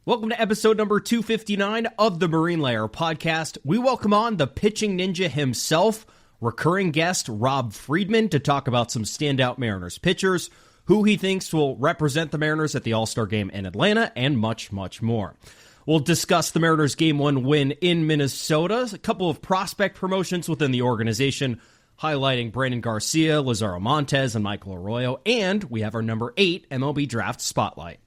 Welcome to episode number 259 of the Marine Layer podcast. We welcome on the pitching ninja himself, recurring guest Rob Friedman, to talk about some standout Mariners pitchers, who he thinks will represent the Mariners at the All-Star Game in Atlanta, and much, much more. We'll discuss the Mariners' Game 1 win in Minnesota, a couple of prospect promotions within the organization, highlighting Brandyn Garcia, Lazaro Montes, and Michael Arroyo, and we have our number 8 MLB Draft Spotlight.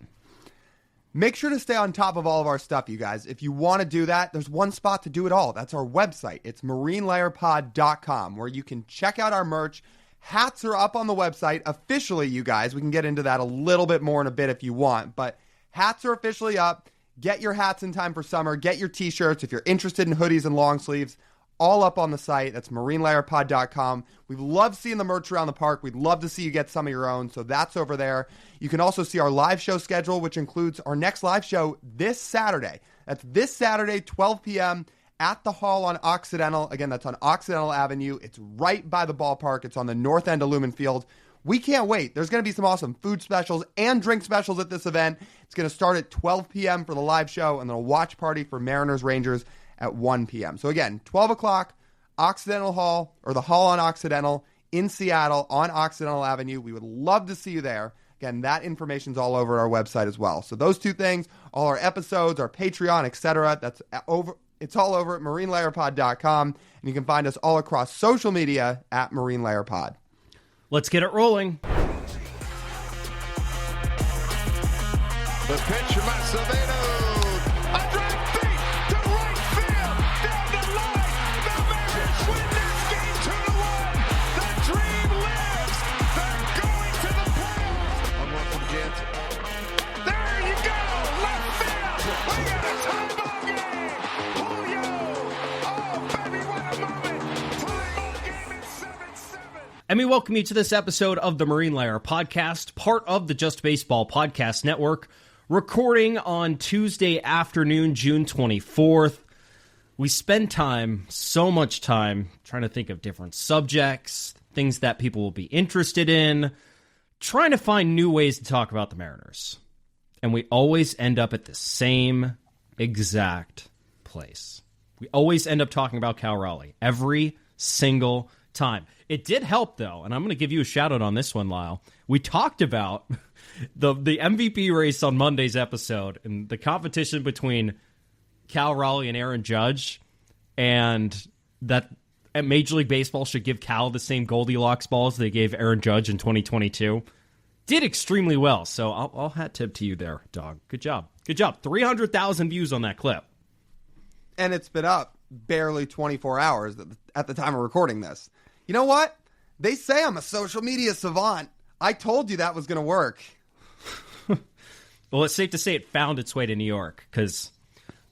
Make sure to stay on top of all of our stuff, you guys. If you want to do that, there's one spot to do it all. That's our website. It's marinelayerpod.com, where you can check out our merch. Hats are up on the website officially, you guys. We can get into that a little bit more in a bit if you want, but hats are officially up. Get your hats in time for summer. Get your t-shirts if you're interested in hoodies and long sleeves. All up on the site. That's marinelayerpod.com. We love seeing the merch around the park. We'd love to see you get some of your own, so that's over there. You can also see our live show schedule, which includes our next live show this Saturday. That's this Saturday, 12 p.m. at the Hall on Occidental. Again, that's on Occidental Avenue. It's right by the ballpark. It's on the north end of Lumen Field. We can't wait. There's going to be some awesome food specials and drink specials at this event. It's going to start at 12 p.m. for the live show, and then a watch party for Mariners Rangers at 1 p.m. So again, 12 o'clock, Occidental Hall, or the Hall on Occidental in Seattle on Occidental Avenue. We would love to see you there. Again, that information's all over our website as well. So those two things, all our episodes, our Patreon, etc., that's over. It's all over at marinelayerpod.com, and you can find us all across social media at marinelayerpod. Let's get it rolling. The pitch from Acevedo. A drive deep to right field. Down the line. The Mariners win this game 2-1. The dream lives. They're going to the playoffs. 1-1 from Jansen. There you go. Left field. We got a tie ball game. Julio. Oh, baby, what a moment. Tie ball game at 7-7. And we welcome you to this episode of the Marine Layer podcast, part of the Just Baseball Podcast Network, recording on Tuesday afternoon, June 24th. We spend time, so much time, trying to think of different subjects, things that people will be interested in, trying to find new ways to talk about the Mariners. And we always end up at the same exact place. We always end up talking about Cal Raleigh every single time. It did help, though, and I'm going to give you a shout-out on this one, Lyle. We talked about the MVP race on Monday's episode and the competition between Cal Raleigh and Aaron Judge, and that Major League Baseball should give Cal the same Goldilocks balls they gave Aaron Judge in 2022. Did extremely well, so I'll hat tip to you there, dog. Good job. Good job. 300,000 views on that clip. And it's been up barely 24 hours at the time of recording this. You know what? They say I'm a social media savant. I told you that was going to work. Well, it's safe to say it found its way to New York, because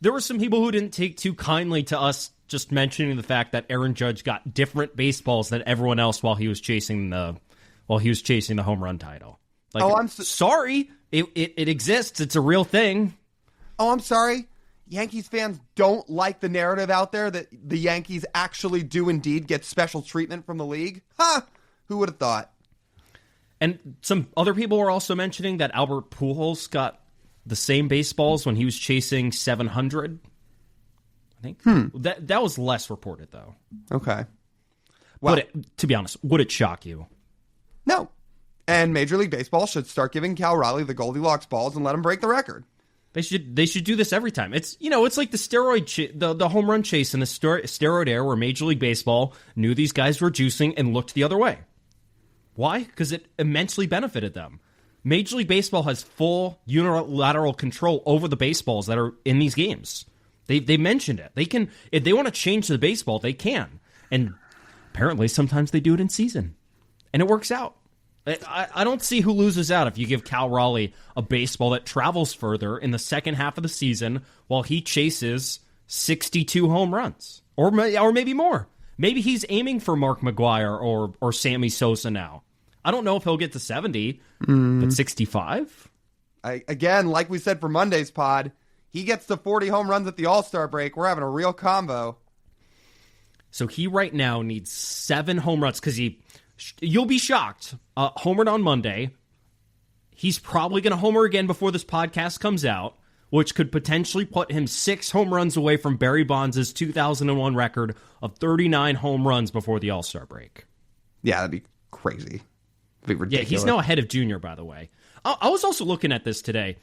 there were some people who didn't take too kindly to us just mentioning the fact that Aaron Judge got different baseballs than everyone else while he was chasing the home run title. Like, I'm sorry. It exists. It's a real thing. Oh, I'm sorry. Yankees fans don't like the narrative out there that the Yankees actually do indeed get special treatment from the league. Ha! Who would have thought? And some other people were also mentioning that Albert Pujols got the same baseballs when he was chasing 700. I think that was less reported, though. Okay. Well, to be honest, would it shock you? No. And Major League Baseball should start giving Cal Raleigh the Goldilocks balls and let him break the record. They should do this every time. It's like the steroid the home run chase in the steroid era, where Major League Baseball knew these guys were juicing and looked the other way. Why? Because it immensely benefited them. Major League Baseball has full unilateral control over the baseballs that are in these games. They mentioned it. They can, if they want to change the baseball, they can. And apparently sometimes they do it in season. And it works out. I don't see who loses out if you give Cal Raleigh a baseball that travels further in the second half of the season while he chases 62 home runs. Or maybe more. Maybe he's aiming for Mark McGwire or Sammy Sosa now. I don't know if he'll get to 70, but 65? Again, like we said for Monday's pod, he gets to 40 home runs at the All-Star break. We're having a real combo. So he right now needs 7 home runs because you'll be shocked. Homered on Monday. He's probably going to homer again before this podcast comes out. which could potentially put him 6 home runs away from Barry Bonds' 2001 record of 39 home runs before the All-Star break. Yeah, that'd be crazy. That'd be ridiculous. Yeah, he's now ahead of Junior, by the way. I was also looking at this today.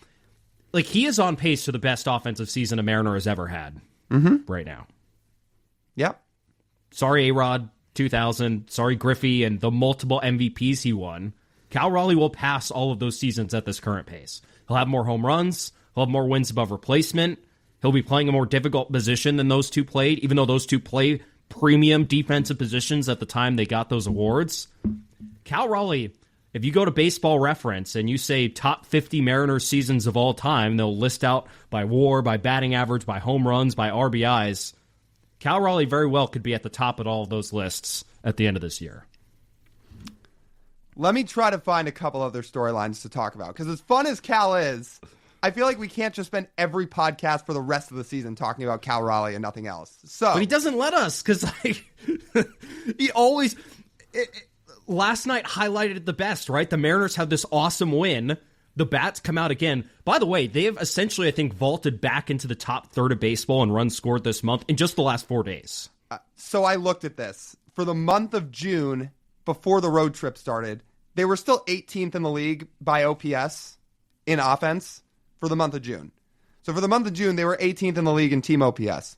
Like, he is on pace for the best offensive season a Mariner has ever had right now. Yep. Sorry, A-Rod, 2000. Sorry, Griffey, and the multiple MVPs he won. Cal Raleigh will pass all of those seasons at this current pace. He'll have more home runs. He'll have more wins above replacement. He'll be playing a more difficult position than those two played, even though those two play premium defensive positions at the time they got those awards. Cal Raleigh, if you go to Baseball Reference and you say top 50 Mariners seasons of all time, they'll list out by WAR, by batting average, by home runs, by RBIs. Cal Raleigh very well could be at the top of all of those lists at the end of this year. Let me try to find a couple other storylines to talk about, because as fun as Cal is, I feel like we can't just spend every podcast for the rest of the season talking about Cal Raleigh and nothing else. So, but he doesn't let us, because like, he always... last night highlighted it the best, right? The Mariners have this awesome win. The bats come out again. By the way, they have essentially, I think, vaulted back into the top third of baseball in runs scored this month in just the last 4 days. So I looked at this. For the month of June, before the road trip started, they were still 18th in the league by OPS in offense for the month of June. So for the month of June, they were 18th in the league in team OPS.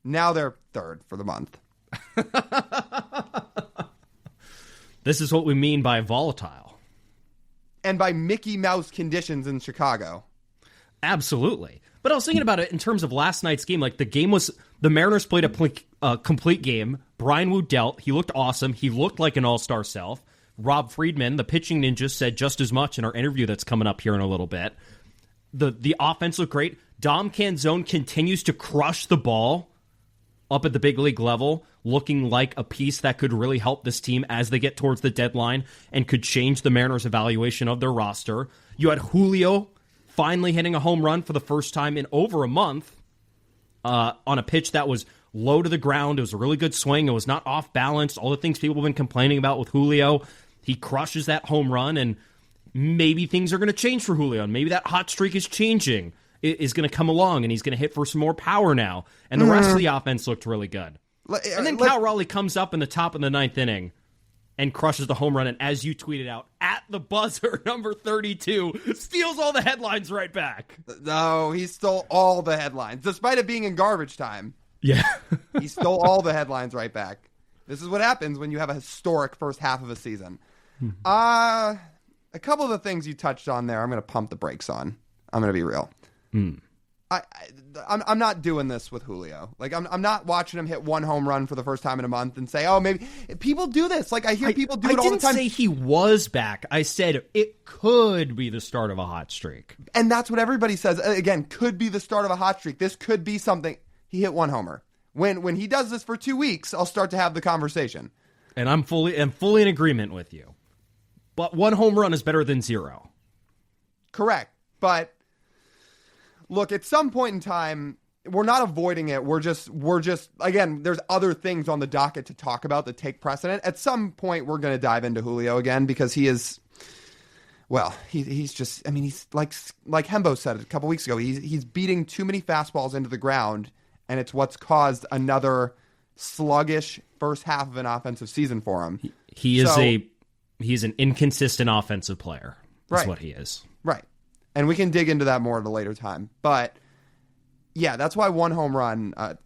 Now they're third for the month. This is what we mean by volatile. And by Mickey Mouse conditions in Chicago. Absolutely. But I was thinking about it in terms of last night's game. Like, the Mariners played a complete game. Brian Wu dealt. He looked awesome. He looked like an all-star self. Rob Friedman, the pitching ninja, said just as much in our interview that's coming up here in a little bit. The offense looked great. Dom Canzone continues to crush the ball up at the big league level, looking like a piece that could really help this team as they get towards the deadline and could change the Mariners' evaluation of their roster. You had Julio finally hitting a home run for the first time in over a month on a pitch that was low to the ground. It was a really good swing. It was not off balance. All the things people have been complaining about with Julio. He crushes that home run, and maybe things are going to change for Julio. And maybe that hot streak is changing. It is going to come along, and he's going to hit for some more power now. And the rest of the offense looked really good. And then Cal Raleigh comes up in the top of the 9th inning and crushes the home run, and as you tweeted out, at the buzzer, number 32, steals all the headlines right back. No, he stole all the headlines, despite it being in garbage time. Yeah. He stole all the headlines right back. This is what happens when you have a historic first half of a season. A couple of the things you touched on there, I'm going to pump the brakes on. I'm going to be real. I'm not doing this with Julio. Like, I'm not watching him hit one home run for the first time in a month and say, oh, maybe people do this. Like, I hear people do it all the time. I didn't say he was back. I said it could be the start of a hot streak. And that's what everybody says. Again, could be the start of a hot streak. This could be something. He hit one homer. When he does this for 2 weeks, I'll start to have the conversation. And I'm fully in agreement with you. But one home run is better than 0. Correct. But look, at some point in time, we're not avoiding it. We're just again, there's other things on the docket to talk about that take precedent. At some point, we're going to dive into Julio again, because he is, well, he's just, I mean, he's like Hembo said a couple weeks ago, he's beating too many fastballs into the ground, and it's what's caused another sluggish first half of an offensive season for him. He's an inconsistent offensive player. That's what he is. Right. And we can dig into that more at a later time. But, yeah, that's why one home run, I'm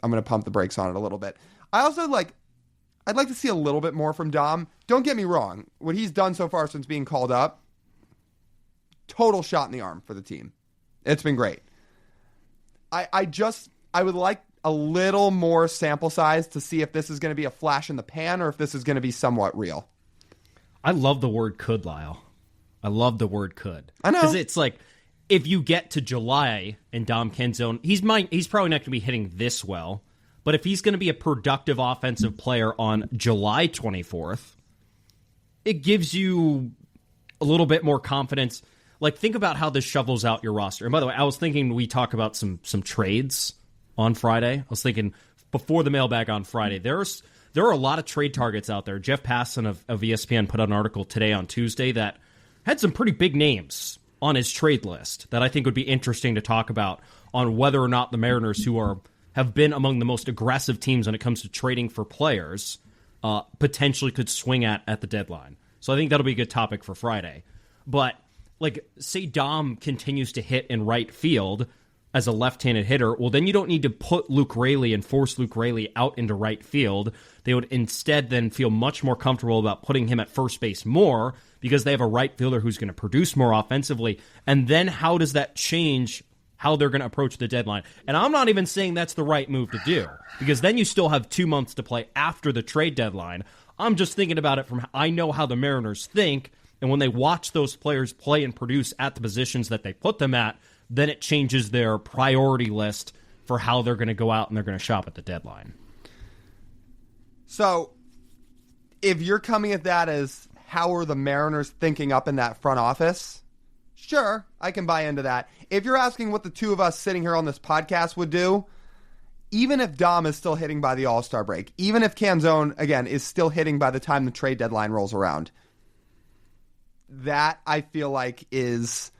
going to pump the brakes on it a little bit. I also I'd like to see a little bit more from Dom. Don't get me wrong. What he's done so far since being called up, total shot in the arm for the team. It's been great. I would like a little more sample size to see if this is going to be a flash in the pan or if this is going to be somewhat real. I love the word could, Lyle. I love the word could. I know. Because it's like, if you get to July and Dom Canzone, he's probably not going to be hitting this well, but if he's going to be a productive offensive player on July 24th, it gives you a little bit more confidence. Like, think about how this shovels out your roster. And by the way, I was thinking we talk about some trades on Friday. I was thinking before the mailbag on Friday, there are a lot of trade targets out there. Jeff Passan of ESPN put out an article today on Tuesday that had some pretty big names on his trade list that I think would be interesting to talk about on whether or not the Mariners, who have been among the most aggressive teams when it comes to trading for players, potentially could swing at the deadline. So I think that'll be a good topic for Friday. But, like, say Dom continues to hit in right field as a left-handed hitter, well, then you don't need to put Luke Raley and force Luke Raley out into right field. They would instead then feel much more comfortable about putting him at first base more because they have a right fielder who's going to produce more offensively. And then how does that change how they're going to approach the deadline? And I'm not even saying that's the right move to do, because then you still have 2 months to play after the trade deadline. I'm just thinking about it from, I know how the Mariners think, and when they watch those players play and produce at the positions that they put them at, then it changes their priority list for how they're going to go out and they're going to shop at the deadline. So, if you're coming at that as how are the Mariners thinking up in that front office, sure, I can buy into that. If you're asking what the two of us sitting here on this podcast would do, even if Dom is still hitting by the All-Star break, even if Canzone, again, is still hitting by the time the trade deadline rolls around, that I feel like is,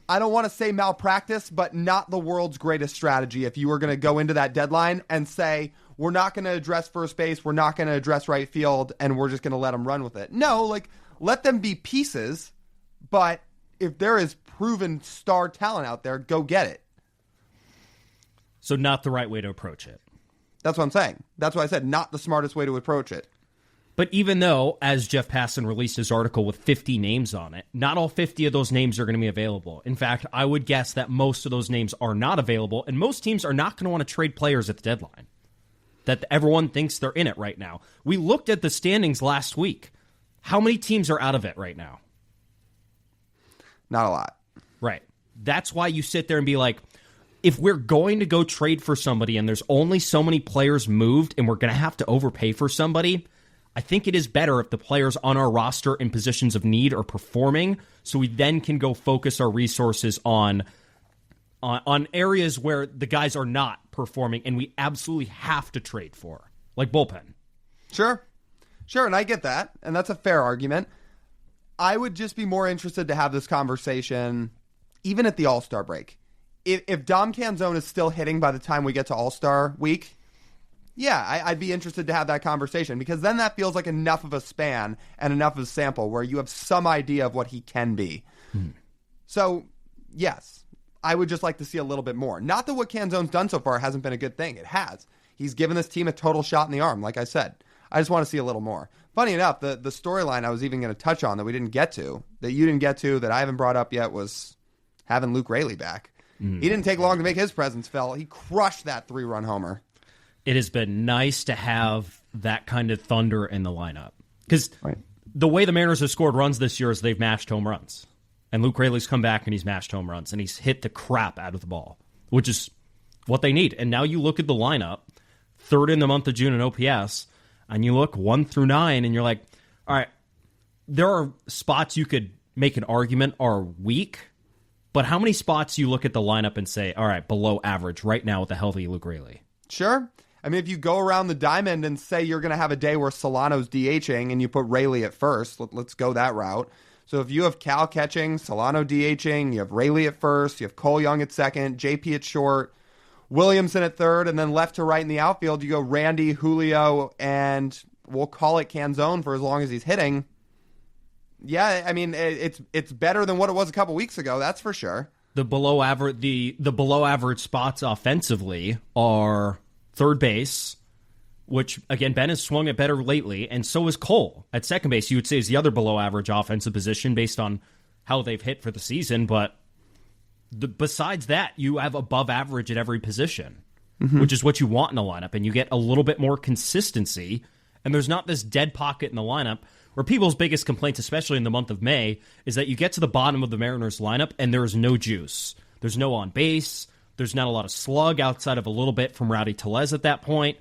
I don't want to say malpractice, but not the world's greatest strategy if you were going to go into that deadline and say, we're not going to address first base, we're not going to address right field, and we're just going to let them run with it. No, like, let them be pieces, but if there is proven star talent out there, go get it. So not the right way to approach it. That's what I'm saying. That's why I said not the smartest way to approach it. But even though, as Jeff Passan released his article with 50 names on it, not all 50 of those names are going to be available. In fact, I would guess that most of those names are not available, and most teams are not going to want to trade players at the deadline. That everyone thinks they're in it right now. We looked at the standings last week. How many teams are out of it right now? Not a lot. Right. That's why you sit there and be like, if we're going to go trade for somebody and there's only so many players moved and we're going to have to overpay for somebody, I think it is better if the players on our roster in positions of need are performing, so we then can go focus our resources on areas where the guys are not performing and we absolutely have to trade for, like bullpen. Sure, and I get that, and that's a fair argument. I would just be more interested to have this conversation even at the All-Star break. If Dom Canzone is still hitting by the time we get to All-Star week, yeah, I'd be interested to have that conversation, because then that feels like enough of a span and enough of a sample where you have some idea of what he can be. So, yes, I would just like to see a little bit more. Not that what Canzone's done so far hasn't been a good thing. It has. He's given this team a total shot in the arm, like I said. I just want to see a little more. Funny enough, the storyline I was even going to touch on that we didn't get to, that you didn't get to, that I haven't brought up yet, was having Luke Raley back. He didn't take long to make his presence felt. He crushed that 3-run homer. It has been nice to have that kind of thunder in the lineup. Because the way the Mariners have scored runs this year is they've mashed home runs. And Luke Raley's come back and he's mashed home runs. And he's hit the crap out of the ball, which is what they need. And now you look at the lineup, third in the month of June in OPS, and you look 1 through 9, and you're like, all right, there are spots you could make an argument are weak, but how many spots you look at the lineup and say, all right, below average right now with a healthy Luke Raley? Sure. I mean, if you go around the diamond and say you're going to have a day where Solano's DHing and you put Raley at first, let's go that route. So if you have Cal catching, Solano DHing, you have Raley at first, you have Cole Young at second, JP at short, Williamson at third, and then left to right in the outfield, you go Randy, Julio, and we'll call it Canzone for as long as he's hitting. Yeah, I mean, it's better than what it was a couple weeks ago, that's for sure. The below average spots offensively are third base, which, again, Ben has swung it better lately, and so is Cole. At second base, you would say is the other below average offensive position based on how they've hit for the season, but besides that, you have above average at every position, which is what you want in a lineup, and you get a little bit more consistency, and there's not this dead pocket in the lineup where people's biggest complaints, especially in the month of May, is that you get to the bottom of the Mariners lineup and there's no juice. There's no on base. There's not a lot of slug outside of a little bit from Rowdy Tellez at that point.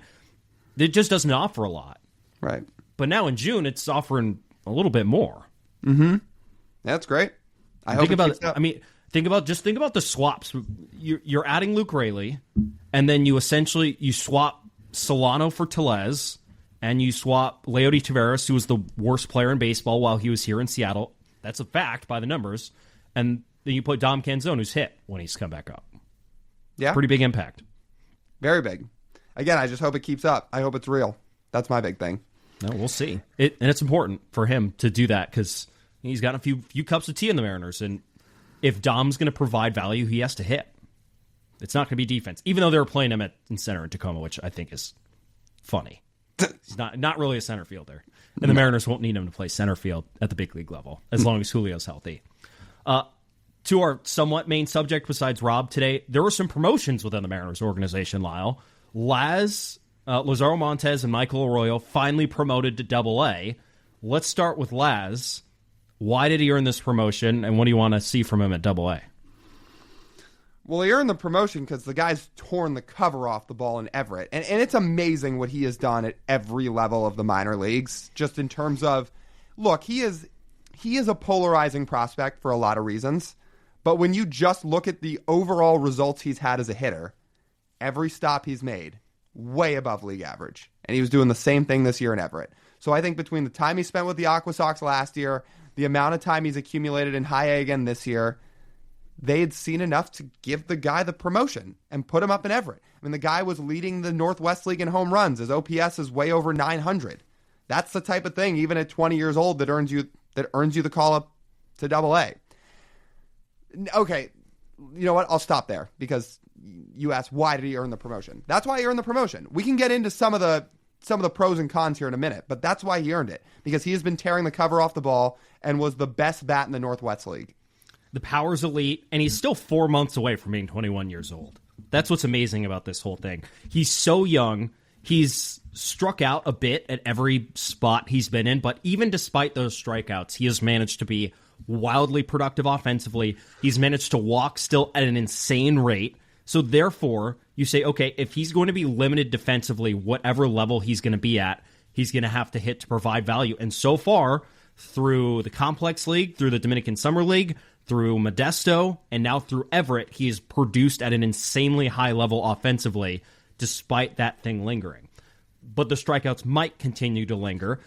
It just doesn't offer a lot. Right. But now in June, it's offering a little bit more. That's great. Think about the swaps. You're adding Luke Raley, and then you swap Solano for Tellez, and you swap Leody Taveras, who was the worst player in baseball while he was here in Seattle, That's a fact by the numbers. And then you put Dom Canzone, who's hit when he's come back up. Yeah. Pretty big impact. Very big. Again, I just hope it keeps up. I hope it's real. That's my big thing. No, we'll see. And it's important for him to do that because he's got a few cups of tea in the Mariners. And if Dom's going to provide value, he has to hit. It's not going to be defense, even though they were playing him in center in Tacoma, which I think is funny. He's not really a center fielder. And the Mariners won't need him to play center field at the big league level as long as Julio's healthy. To our somewhat main subject besides Rob today, there were some promotions within the Mariners organization, Lyle. Lazaro Montes and Michael Arroyo finally promoted to Double-A. Let's start with Laz. Why did he earn this promotion, and what do you want to see from him at Double-A? Well, he earned the promotion because the guy's torn the cover off the ball in Everett. And it's amazing what he has done at every level of the minor leagues, just in terms of, look, he is a polarizing prospect for a lot of reasons. But when you just look at the overall results he's had as a hitter, every stop he's made, way above league average. And he was doing the same thing this year in Everett. So I think between the time he spent with the Aqua Sox last year, the amount of time he's accumulated in High A again this year, they had seen enough to give the guy the promotion and put him up in Everett. I mean, the guy was leading the Northwest League in home runs. His OPS is way over 900. That's the type of thing, even at 20 years old, that earns you the call up to Double-A. Okay, you know what? I'll stop there because you asked why did he earn the promotion. That's why he earned the promotion. We can get into some of the pros and cons here in a minute, but that's why he earned it, because he has been tearing the cover off the ball and was the best bat in the Northwest League. The power's elite, and he's still 4 months away from being 21 years old. That's what's amazing about this whole thing. He's so young. He's struck out a bit at every spot he's been in, but even despite those strikeouts, he has managed to be wildly productive offensively. He's managed to walk still at an insane rate. So therefore, you say, okay, if he's going to be limited defensively, whatever level he's going to be at, he's going to have to hit to provide value. And so far, through the Complex League, through the Dominican Summer League, through Modesto, and now through Everett, he has produced at an insanely high level offensively, despite that thing lingering. But the strikeouts might continue to linger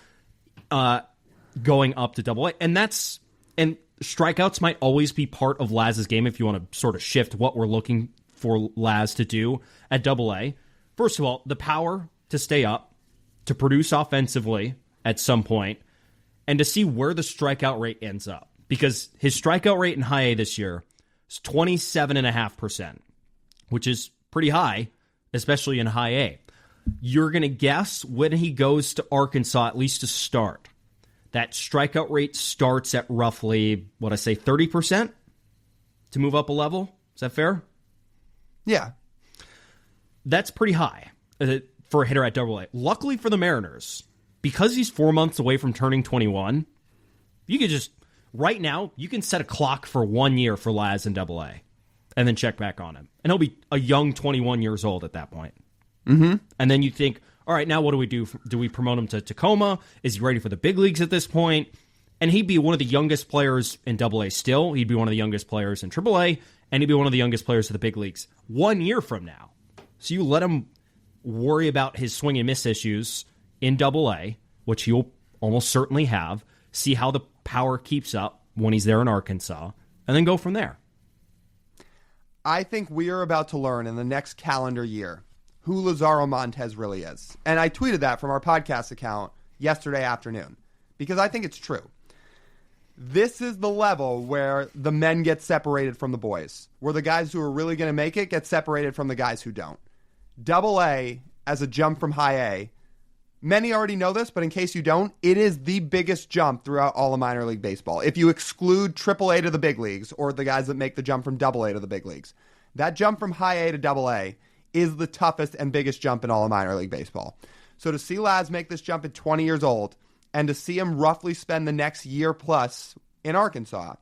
going up to Double-A. And strikeouts might always be part of Laz's game if you want to sort of shift what we're looking for Laz to do at Double-A. First of all, the power to stay up, to produce offensively at some point, and to see where the strikeout rate ends up. Because his strikeout rate in High A this year is 27.5%, which is pretty high, especially in High A. You're going to guess when he goes to Arkansas, at least to start, that strikeout rate starts at roughly, 30% to move up a level? Is that fair? Yeah. That's pretty high for a hitter at Double-A. Luckily for the Mariners, because he's 4 months away from turning 21, you could just, right now, you can set a clock for 1 year for Laz in Double-A and then check back on him. And he'll be a young 21 years old at that point. Mm-hmm. And then you think, all right, now what do we do? Do we promote him to Tacoma? Is he ready for the big leagues at this point? And he'd be one of the youngest players in Double-A still. He'd be one of the youngest players in Triple-A, and he'd be one of the youngest players of the big leagues 1 year from now. So you let him worry about his swing and miss issues in Double-A, which he'll almost certainly have, see how the power keeps up when he's there in Arkansas, and then go from there. I think we are about to learn in the next calendar year who Lazaro Montes really is. And I tweeted that from our podcast account yesterday afternoon because I think it's true. This is the level where the men get separated from the boys, where the guys who are really going to make it get separated from the guys who don't. Double-A as a jump from High A, many already know this, but in case you don't, it is the biggest jump throughout all of minor league baseball. If you exclude Triple-A to the big leagues or the guys that make the jump from Double-A to the big leagues, that jump from High A to Double-A is the toughest and biggest jump in all of minor league baseball. So to see Laz make this jump at 20 years old and to see him roughly spend the next year plus in Arkansas,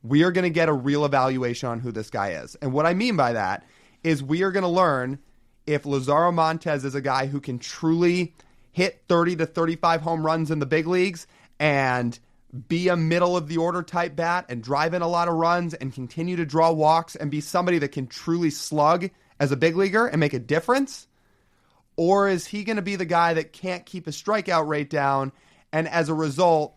we are going to get a real evaluation on who this guy is. And what I mean by that is we are going to learn if Lazaro Montes is a guy who can truly hit 30 to 35 home runs in the big leagues and be a middle of the order type bat and drive in a lot of runs and continue to draw walks and be somebody that can truly slug as a big leaguer and make a difference? Or is he going to be the guy that can't keep his strikeout rate down and as a result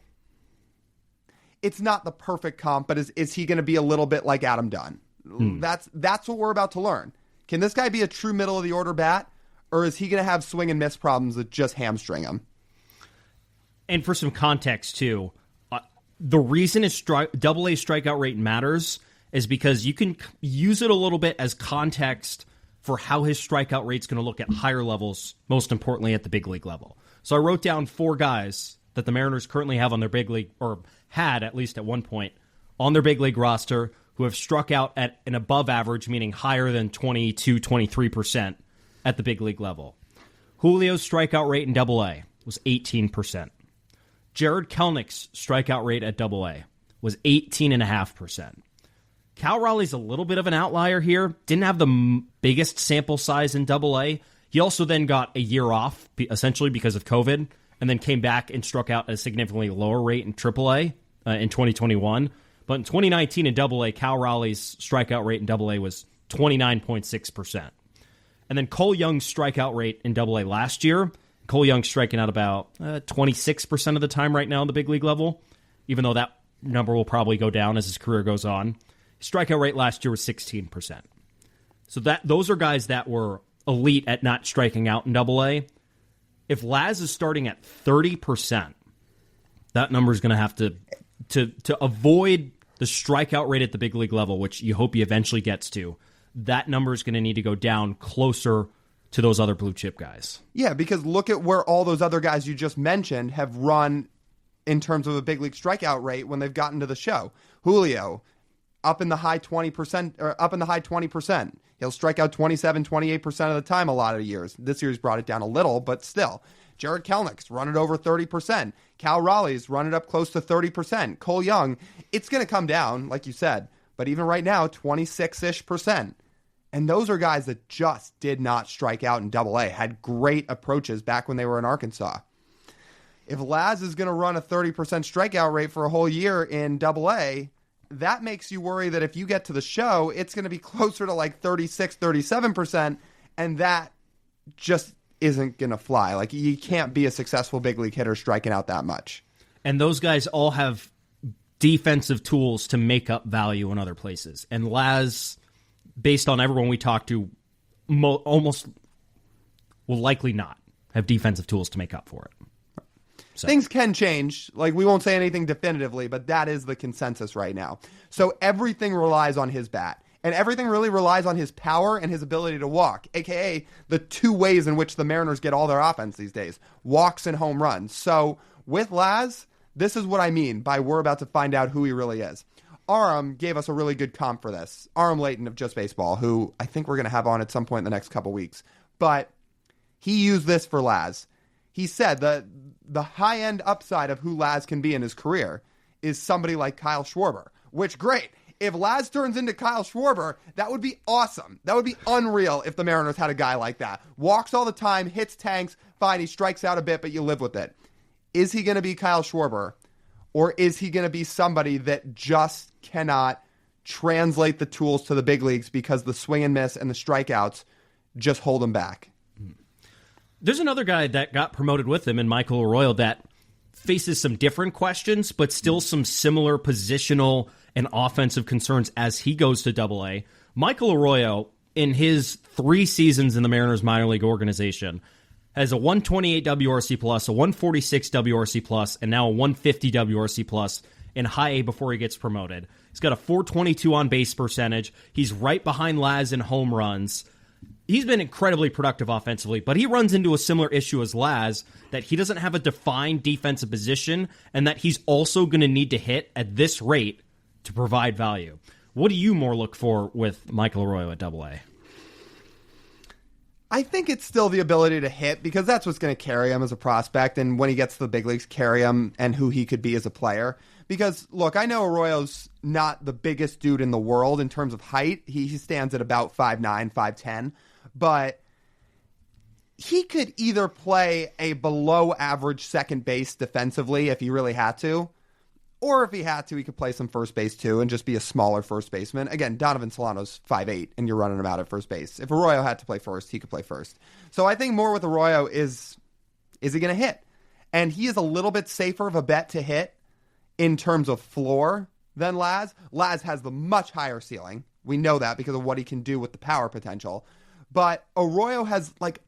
it's not the perfect comp, but is he going to be a little bit like Adam Dunn? That's what we're about to learn. Can this guy be a true middle of the order bat, or is he going to have swing and miss problems that just hamstring him? And for some context too, the reason his double A strikeout rate matters is because you can use it a little bit as context for how his strikeout rate's going to look at higher levels, most importantly at the big league level. So I wrote down 4 guys that the Mariners currently have on their big league, or had at least at one point, on their big league roster who have struck out at an above average, meaning higher than 22, 23% at the big league level. Julio's strikeout rate in Double A was 18%. Jared Kelenich's strikeout rate at Double A was 18.5%. Cal Raleigh's a little bit of an outlier here. Didn't have the biggest sample size in Double A. He also then got a year off, essentially because of COVID, and then came back and struck out at a significantly lower rate in Triple A in 2021. But in 2019 in Double A, Cal Raleigh's strikeout rate in Double A was 29.6%. And then Cole Young's strikeout rate in Double A last year, Cole Young's striking out about 26% of the time right now on the big league level, even though that number will probably go down as his career goes on. His strikeout rate last year was 16%. So those are guys that were elite at not striking out in Double A. If Laz is starting at 30%, that number is going to have to avoid the strikeout rate at the big league level, which you hope he eventually gets to. That number is going to need to go down closer to those other blue chip guys. Yeah, because look at where all those other guys you just mentioned have run in terms of a big league strikeout rate when they've gotten to the show. Julio, up in the high 20%, or up in the high 20%. He'll strike out 27, 28% of the time a lot of years. This year's brought it down a little, but still. Jared Kelenich's run it over 30%. Cal Raleigh's run it up close to 30%. Cole Young, it's going to come down, like you said, but even right now, 26-ish%. And those are guys that just did not strike out in Double A, had great approaches back when they were in Arkansas. If Laz is going to run a 30% strikeout rate for a whole year in Double A, that makes you worry that if you get to the show, it's going to be closer to like 36, 37%, and that just isn't going to fly. Like, you can't be a successful big league hitter striking out that much. And those guys all have defensive tools to make up value in other places. And Laz, based on everyone we talked to, almost will likely not have defensive tools to make up for it. So. Things can change. Like, we won't say anything definitively, but that is the consensus right now. So everything relies on his bat. And everything really relies on his power and his ability to walk, a.k.a. the 2 ways in which the Mariners get all their offense these days, walks and home runs. So with Laz, this is what I mean by we're about to find out who he really is. Aram gave us a really good comp for this. Aram Layton of Just Baseball, who I think we're going to have on at some point in the next couple weeks. But he used this for Laz. He said the high-end upside of who Laz can be in his career is somebody like Kyle Schwarber, which, great. If Laz turns into Kyle Schwarber, that would be awesome. That would be unreal if the Mariners had a guy like that. Walks all the time, hits tanks, fine, he strikes out a bit, but you live with it. Is he going to be Kyle Schwarber, or is he going to be somebody that just cannot translate the tools to the big leagues because the swing and miss and the strikeouts just hold him back? There's another guy that got promoted with him in Michael Arroyo that faces some different questions, but still some similar positional and offensive concerns as he goes to Double A. Michael Arroyo, in his 3 seasons in the Mariners minor league organization, has a 128 WRC plus, a 146 WRC plus, and now a 150 WRC plus in high A before he gets promoted. He's got a 422 on base percentage. He's right behind Laz in home runs. He's been incredibly productive offensively, but he runs into a similar issue as Laz, that he doesn't have a defined defensive position and that he's also going to need to hit at this rate to provide value. What do you more look for with Michael Arroyo at Double A? I think it's still the ability to hit, because that's what's going to carry him as a prospect, and when he gets to the big leagues, carry him and who he could be as a player. Because, look, I know Arroyo's not the biggest dude in the world in terms of height. He stands at about 5'9", 5'10", but he could either play a below-average second base defensively if he really had to, or if he had to, he could play some first base too and just be a smaller first baseman. Again, Donovan Solano's 5'8", and you're running him out at first base. If Arroyo had to play first, he could play first. So I think more with Arroyo is he going to hit? And he is a little bit safer of a bet to hit in terms of floor than Laz. Laz has the much higher ceiling. We know that because of what he can do with the power potential. But Arroyo has, like,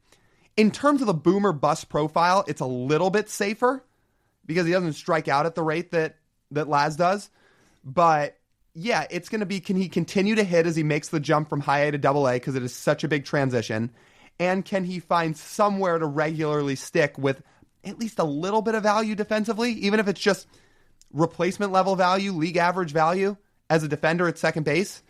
in terms of the boomer bust profile, it's a little bit safer because he doesn't strike out at the rate that Laz does. But yeah, it's going to be, can he continue to hit as he makes the jump from high A to double A because it is such a big transition? And can he find somewhere to regularly stick with at least a little bit of value defensively, even if it's just replacement level value, league average value as a defender at second base?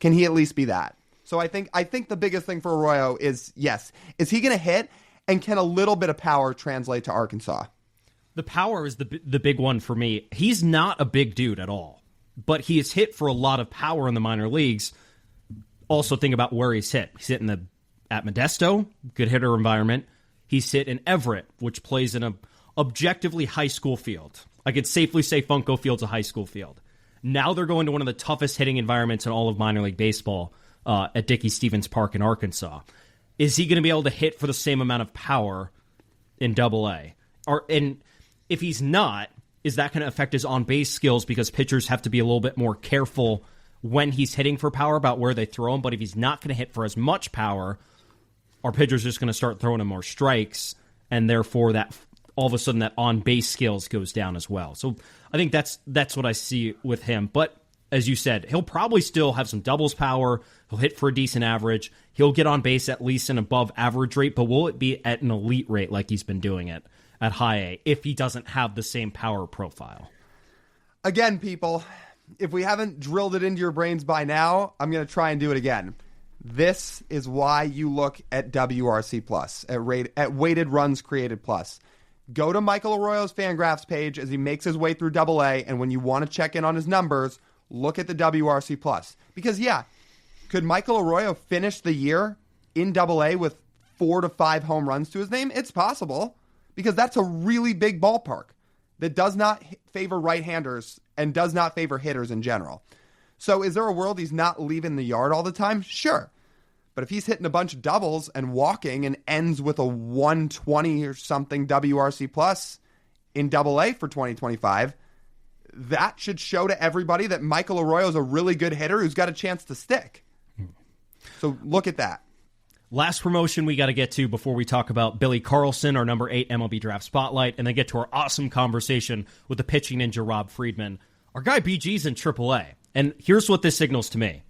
Can he at least be that? So I think the biggest thing for Arroyo is, yes, is he going to hit, and can a little bit of power translate to Arkansas? The power is the big one for me. He's not a big dude at all, but he has hit for a lot of power in the minor leagues. Also think about where he's hit. He's hit at Modesto, good hitter environment. He's hit in Everett, which plays in a objectively high school field. I could safely say Funko Field's a high school field. Now they're going to one of the toughest hitting environments in all of minor league baseball at Dickey-Stephens Park in Arkansas. Is he going to be able to hit for the same amount of power in Double-A? And if he's not, is that going to affect his on-base skills because pitchers have to be a little bit more careful when he's hitting for power about where they throw him? But if he's not going to hit for as much power, our pitchers just going to start throwing him more strikes, and therefore that all of a sudden that on-base skills goes down as well. So I think that's what I see with him. But as you said, he'll probably still have some doubles power. He'll hit for a decent average. He'll get on base at least an above average rate, but will it be at an elite rate like he's been doing it at high A if he doesn't have the same power profile? Again, people, if we haven't drilled it into your brains by now, I'm going to try and do it again. This is why you look at WRC Plus, at weighted runs created plus. Go to Michael Arroyo's Fangraphs page as he makes his way through Double-A, and when you want to check in on his numbers, look at the WRC Plus. Because, yeah, could Michael Arroyo finish the year in Double-A with 4 to 5 home runs to his name? It's possible, because that's a really big ballpark that does not favor right-handers and does not favor hitters in general. So is there a world he's not leaving the yard all the time? Sure. But if he's hitting a bunch of doubles and walking and ends with a 120 or something WRC plus in Double-A for 2025, that should show to everybody that Michael Arroyo is a really good hitter who's got a chance to stick. So look at that. Last promotion we got to get to before we talk about Billy Carlson, our number 8 MLB Draft Spotlight, and then get to our awesome conversation with the pitching ninja Rob Friedman. Our guy BG's in AAA. And here's what this signals to me.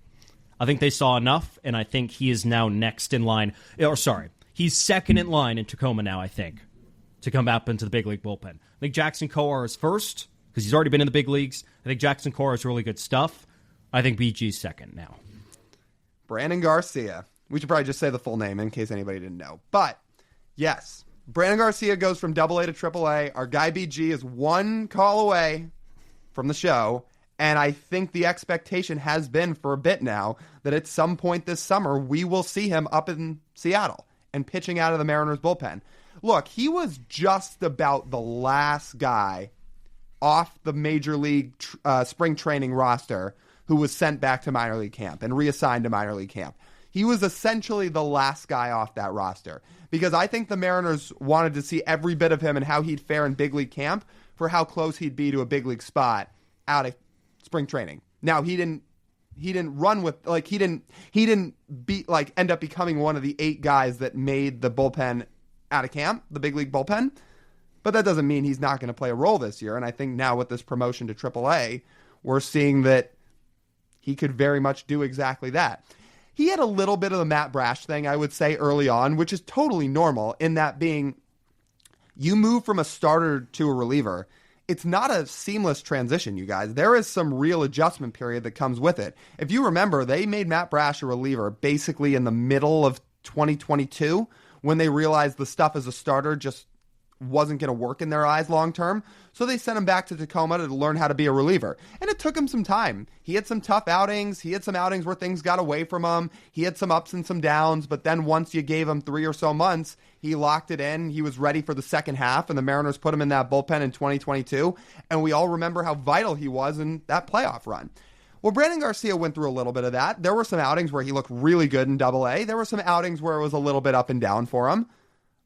I think they saw enough, and I think he is now next in line. Or sorry, he's second in line in Tacoma now, I think, to come up into the big league bullpen. I think Jackson Kowar is first, because he's already been in the big leagues. I think Jackson Kowar is really good stuff. I think BG's second now. Brandyn Garcia. We should probably just say the full name in case anybody didn't know. But, yes, Brandyn Garcia goes from Double-A to Triple-A. Our guy BG is one call away from the show. And I think the expectation has been for a bit now that at some point this summer, we will see him up in Seattle and pitching out of the Mariners bullpen. Look, he was just about the last guy off the major league spring training roster who was sent back to minor league camp and reassigned to minor league camp. He was essentially the last guy off that roster because I think the Mariners wanted to see every bit of him and how he'd fare in big league camp for how close he'd be to a big league spot out of spring training. Now he didn't run with he didn't be end up becoming one of the 8 guys that made the bullpen out of camp, the big league bullpen. But that doesn't mean he's not going to play a role this year. And I think now with this promotion to AAA, we're seeing that he could very much do exactly that. He had a little bit of the Matt Brash thing, I would say, early on, which is totally normal in that being you move from a starter to a reliever. It's not a seamless transition, you guys. There is some real adjustment period that comes with it. If you remember, they made Matt Brash a reliever basically in the middle of 2022 when they realized the stuff as a starter just wasn't going to work in their eyes long term. So they sent him back to Tacoma to learn how to be a reliever. And it took him some time. He had some tough outings. He had some outings where things got away from him. He had some ups and some downs. But then once you gave him 3 or so months, he locked it in. He was ready for the second half. And the Mariners put him in that bullpen in 2022. And we all remember how vital he was in that playoff run. Well, Brandyn Garcia went through a little bit of that. There were some outings where he looked really good in Double-A. There were some outings where it was a little bit up and down for him.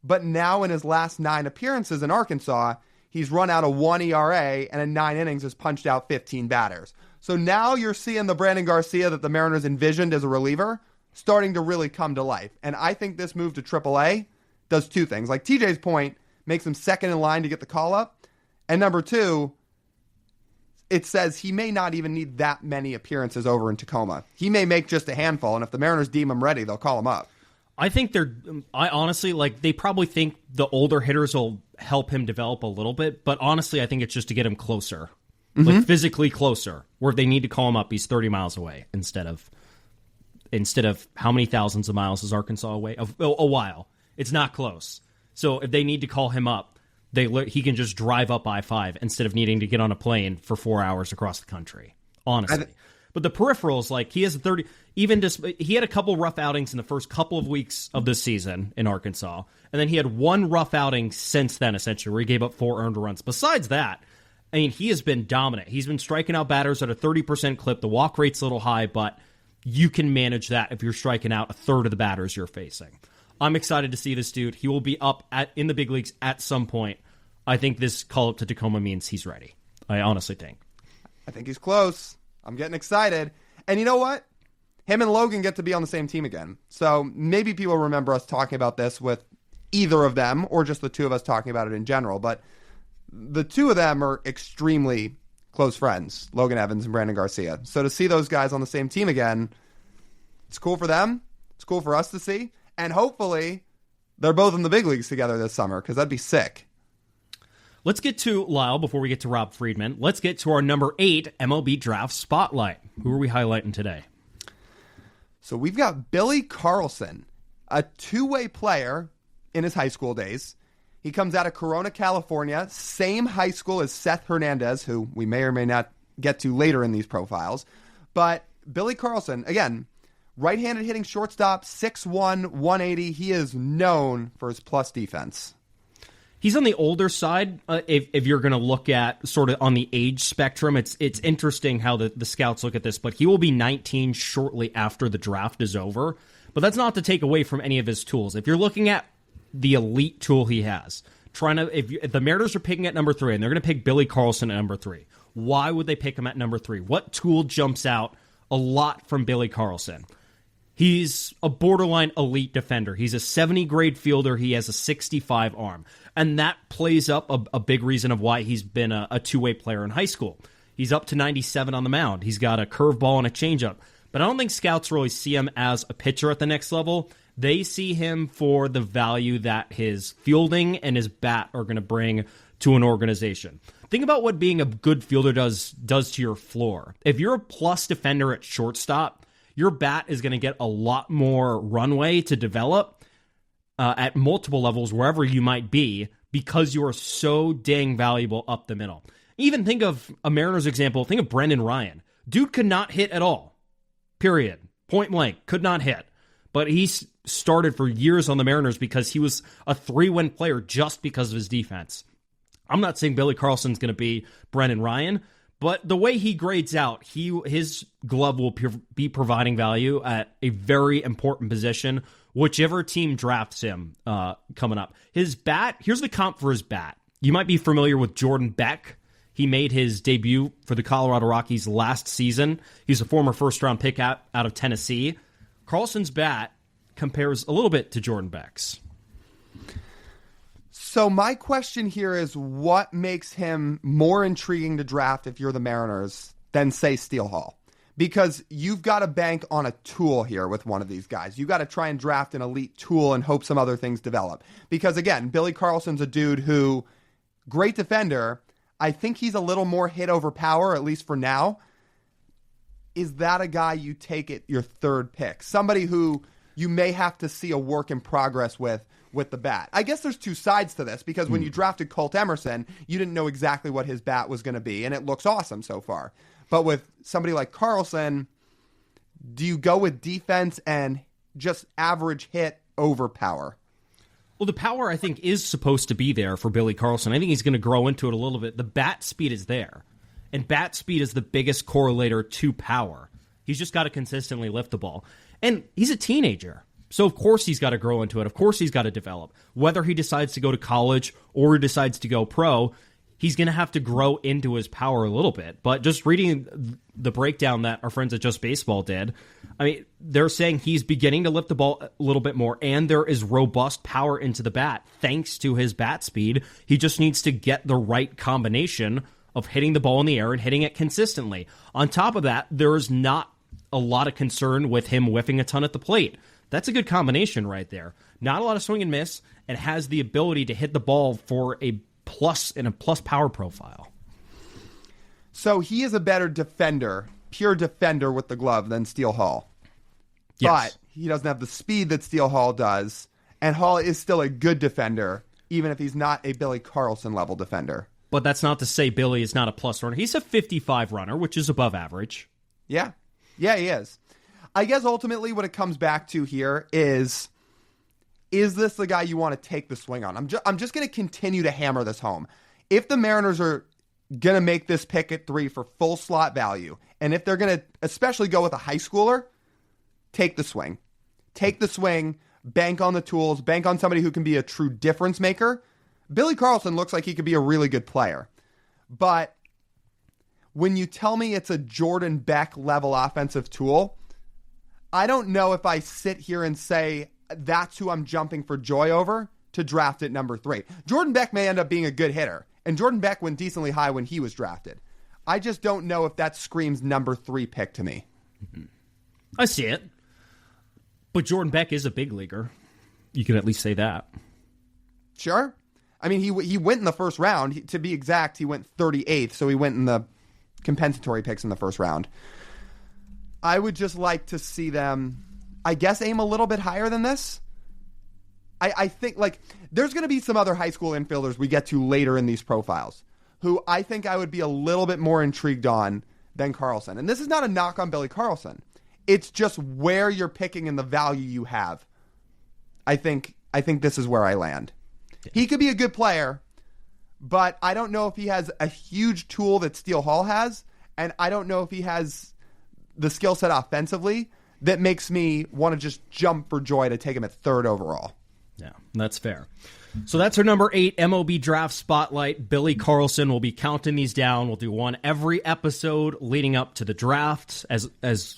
But now in his last 9 appearances in Arkansas, he's run out a 1 ERA and in 9 innings has punched out 15 batters. So now you're seeing the Brandyn Garcia that the Mariners envisioned as a reliever starting to really come to life. And I think this move to AAA does two things. Like TJ's point, makes him second in line to get the call up. And number two, it says he may not even need that many appearances over in Tacoma. He may make just a handful, and if the Mariners deem him ready, they'll call him up. I think I honestly, like, they probably think the older hitters will help him develop a little bit, but honestly, I think it's just to get him closer. Like, physically closer, where if they need to call him up, he's 30 miles away instead of how many thousands of miles is Arkansas away? A while. It's not close. So if they need to call him up, he can just drive up I-5 instead of needing to get on a plane for 4 hours across the country, honestly. But the peripherals, like, he has 30, he had a couple rough outings in the first couple of weeks of this season in Arkansas, and then he had one rough outing since then, essentially, where he gave up 4 earned runs. Besides that, I mean, he has been dominant. He's been striking out batters at a 30% clip. The walk rate's a little high, but you can manage that if you're striking out a third of the batters you're facing. I'm excited to see this dude. He will be up in the big leagues at some point. I think this call-up to Tacoma means he's ready. I honestly think. I think he's close. I'm getting excited. And you know what? Him and Logan get to be on the same team again. So maybe people remember us talking about this with either of them or just the two of us talking about it in general. But the two of them are extremely close friends, Logan Evans and Brandyn Garcia. So to see those guys on the same team again, it's cool for them. It's cool for us to see. And hopefully they're both in the big leagues together this summer, because that'd be sick. Let's get to Lyle before we get to Rob Friedman. Let's get to our number 8 MLB Draft Spotlight. Who are we highlighting today? So we've got Billy Carlson, a two-way player in his high school days. He comes out of Corona, California, same high school as Seth Hernandez, who we may or may not get to later in these profiles. But Billy Carlson, again, right-handed hitting shortstop, 6'1", 180. He is known for his plus defense. He's on the older side. If you're going to look at sort of on the age spectrum, it's interesting how the scouts look at this, but he will be 19 shortly after the draft is over. But that's not to take away from any of his tools. If you're looking at the elite tool he has, if the Mariners are picking at number 3 and they're going to pick Billy Carlson at number 3, why would they pick him at number 3? What tool jumps out a lot from Billy Carlson? He's a borderline elite defender. He's a 70 grade fielder. He has a 65 arm. And that plays up a big reason of why he's been a two-way player in high school. He's up to 97 on the mound. He's got a curveball and a changeup. But I don't think scouts really see him as a pitcher at the next level. They see him for the value that his fielding and his bat are going to bring to an organization. Think about what being a good fielder does to your floor. If you're a plus defender at shortstop, your bat is going to get a lot more runway to develop at multiple levels, wherever you might be, because you are so dang valuable up the middle. Even think of a Mariners example. Think of Brendan Ryan. Dude could not hit at all. Period. Point blank. Could not hit. But he started for years on the Mariners because he was a 3-win player just because of his defense. I'm not saying Billy Carlson's going to be Brendan Ryan, but the way he grades out, his glove will be providing value at a very important position, whichever team drafts him coming up. His bat, here's the comp for his bat. You might be familiar with Jordan Beck. He made his debut for the Colorado Rockies last season. He's a former first-round pick out of Tennessee. Carlson's bat compares a little bit to Jordan Beck's. So my question here is, what makes him more intriguing to draft if you're the Mariners than, say, Steele Hall? Because you've got to bank on a tool here with one of these guys. You got to try and draft an elite tool and hope some other things develop. Because, again, Billy Carlson's a dude who, great defender, I think he's a little more hit over power, at least for now. Is that a guy you take at your third pick? Somebody who you may have to see a work in progress with the bat. I guess there's two sides to this, because when you drafted Colt Emerson, you didn't know exactly what his bat was going to be, and it looks awesome so far. But with somebody like Carlson, do you go with defense and just average hit over power? Well, the power, I think, is supposed to be there for Billy Carlson. I think he's going to grow into it a little bit. The bat speed is there, and bat speed is the biggest correlator to power. He's just got to consistently lift the ball. And he's a teenager, so of course he's got to grow into it. Of course he's got to develop. Whether he decides to go to college or he decides to go pro, he's going to have to grow into his power a little bit. But just reading the breakdown that our friends at Just Baseball did, I mean, they're saying he's beginning to lift the ball a little bit more, and there is robust power into the bat thanks to his bat speed. He just needs to get the right combination of hitting the ball in the air and hitting it consistently. On top of that, there is not a lot of concern with him whiffing a ton at the plate. That's a good combination right there. Not a lot of swing and miss, and has the ability to hit the ball for a plus in a plus power profile. So he is a better defender, pure defender with the glove than Steele Hall. Yes. But he doesn't have the speed that Steele Hall does, and Hall is still a good defender, even if he's not a Billy Carlson level defender. But that's not to say Billy is not a plus runner. He's a 55 runner, which is above average. Yeah. Yeah, he is. I guess ultimately what it comes back to here is this the guy you want to take the swing on? I'm just going to continue to hammer this home. If the Mariners are going to make this pick at 3 for full slot value, and if they're going to especially go with a high schooler, take the swing. Take the swing, bank on the tools, bank on somebody who can be a true difference maker. Billy Carlson looks like he could be a really good player. But when you tell me it's a Jordan Beck level offensive tool, I don't know if I sit here and say that's who I'm jumping for joy over to draft at number 3. Jordan Beck may end up being a good hitter, and Jordan Beck went decently high when he was drafted. I just don't know if that screams number 3 pick to me. I see it. But Jordan Beck is a big leaguer. You can at least say that. Sure. I mean, he went in the first round. To be exact, he went 38th, so he went in the compensatory picks in the first round. I would just like to see them, I guess, aim a little bit higher than this. I think, like, there's going to be some other high school infielders we get to later in these profiles who I think I would be a little bit more intrigued on than Carlson. And this is not a knock on Billy Carlson. It's just where you're picking and the value you have. I think this is where I land. Yeah. He could be a good player, but I don't know if he has a huge tool that Steele Hall has, and I don't know if he has the skill set offensively that makes me want to just jump for joy to take him at 3rd overall. Yeah, that's fair. So that's our number 8 MLB Draft Spotlight. Billy Carlson will be counting these down. We'll do one every episode leading up to the draft. As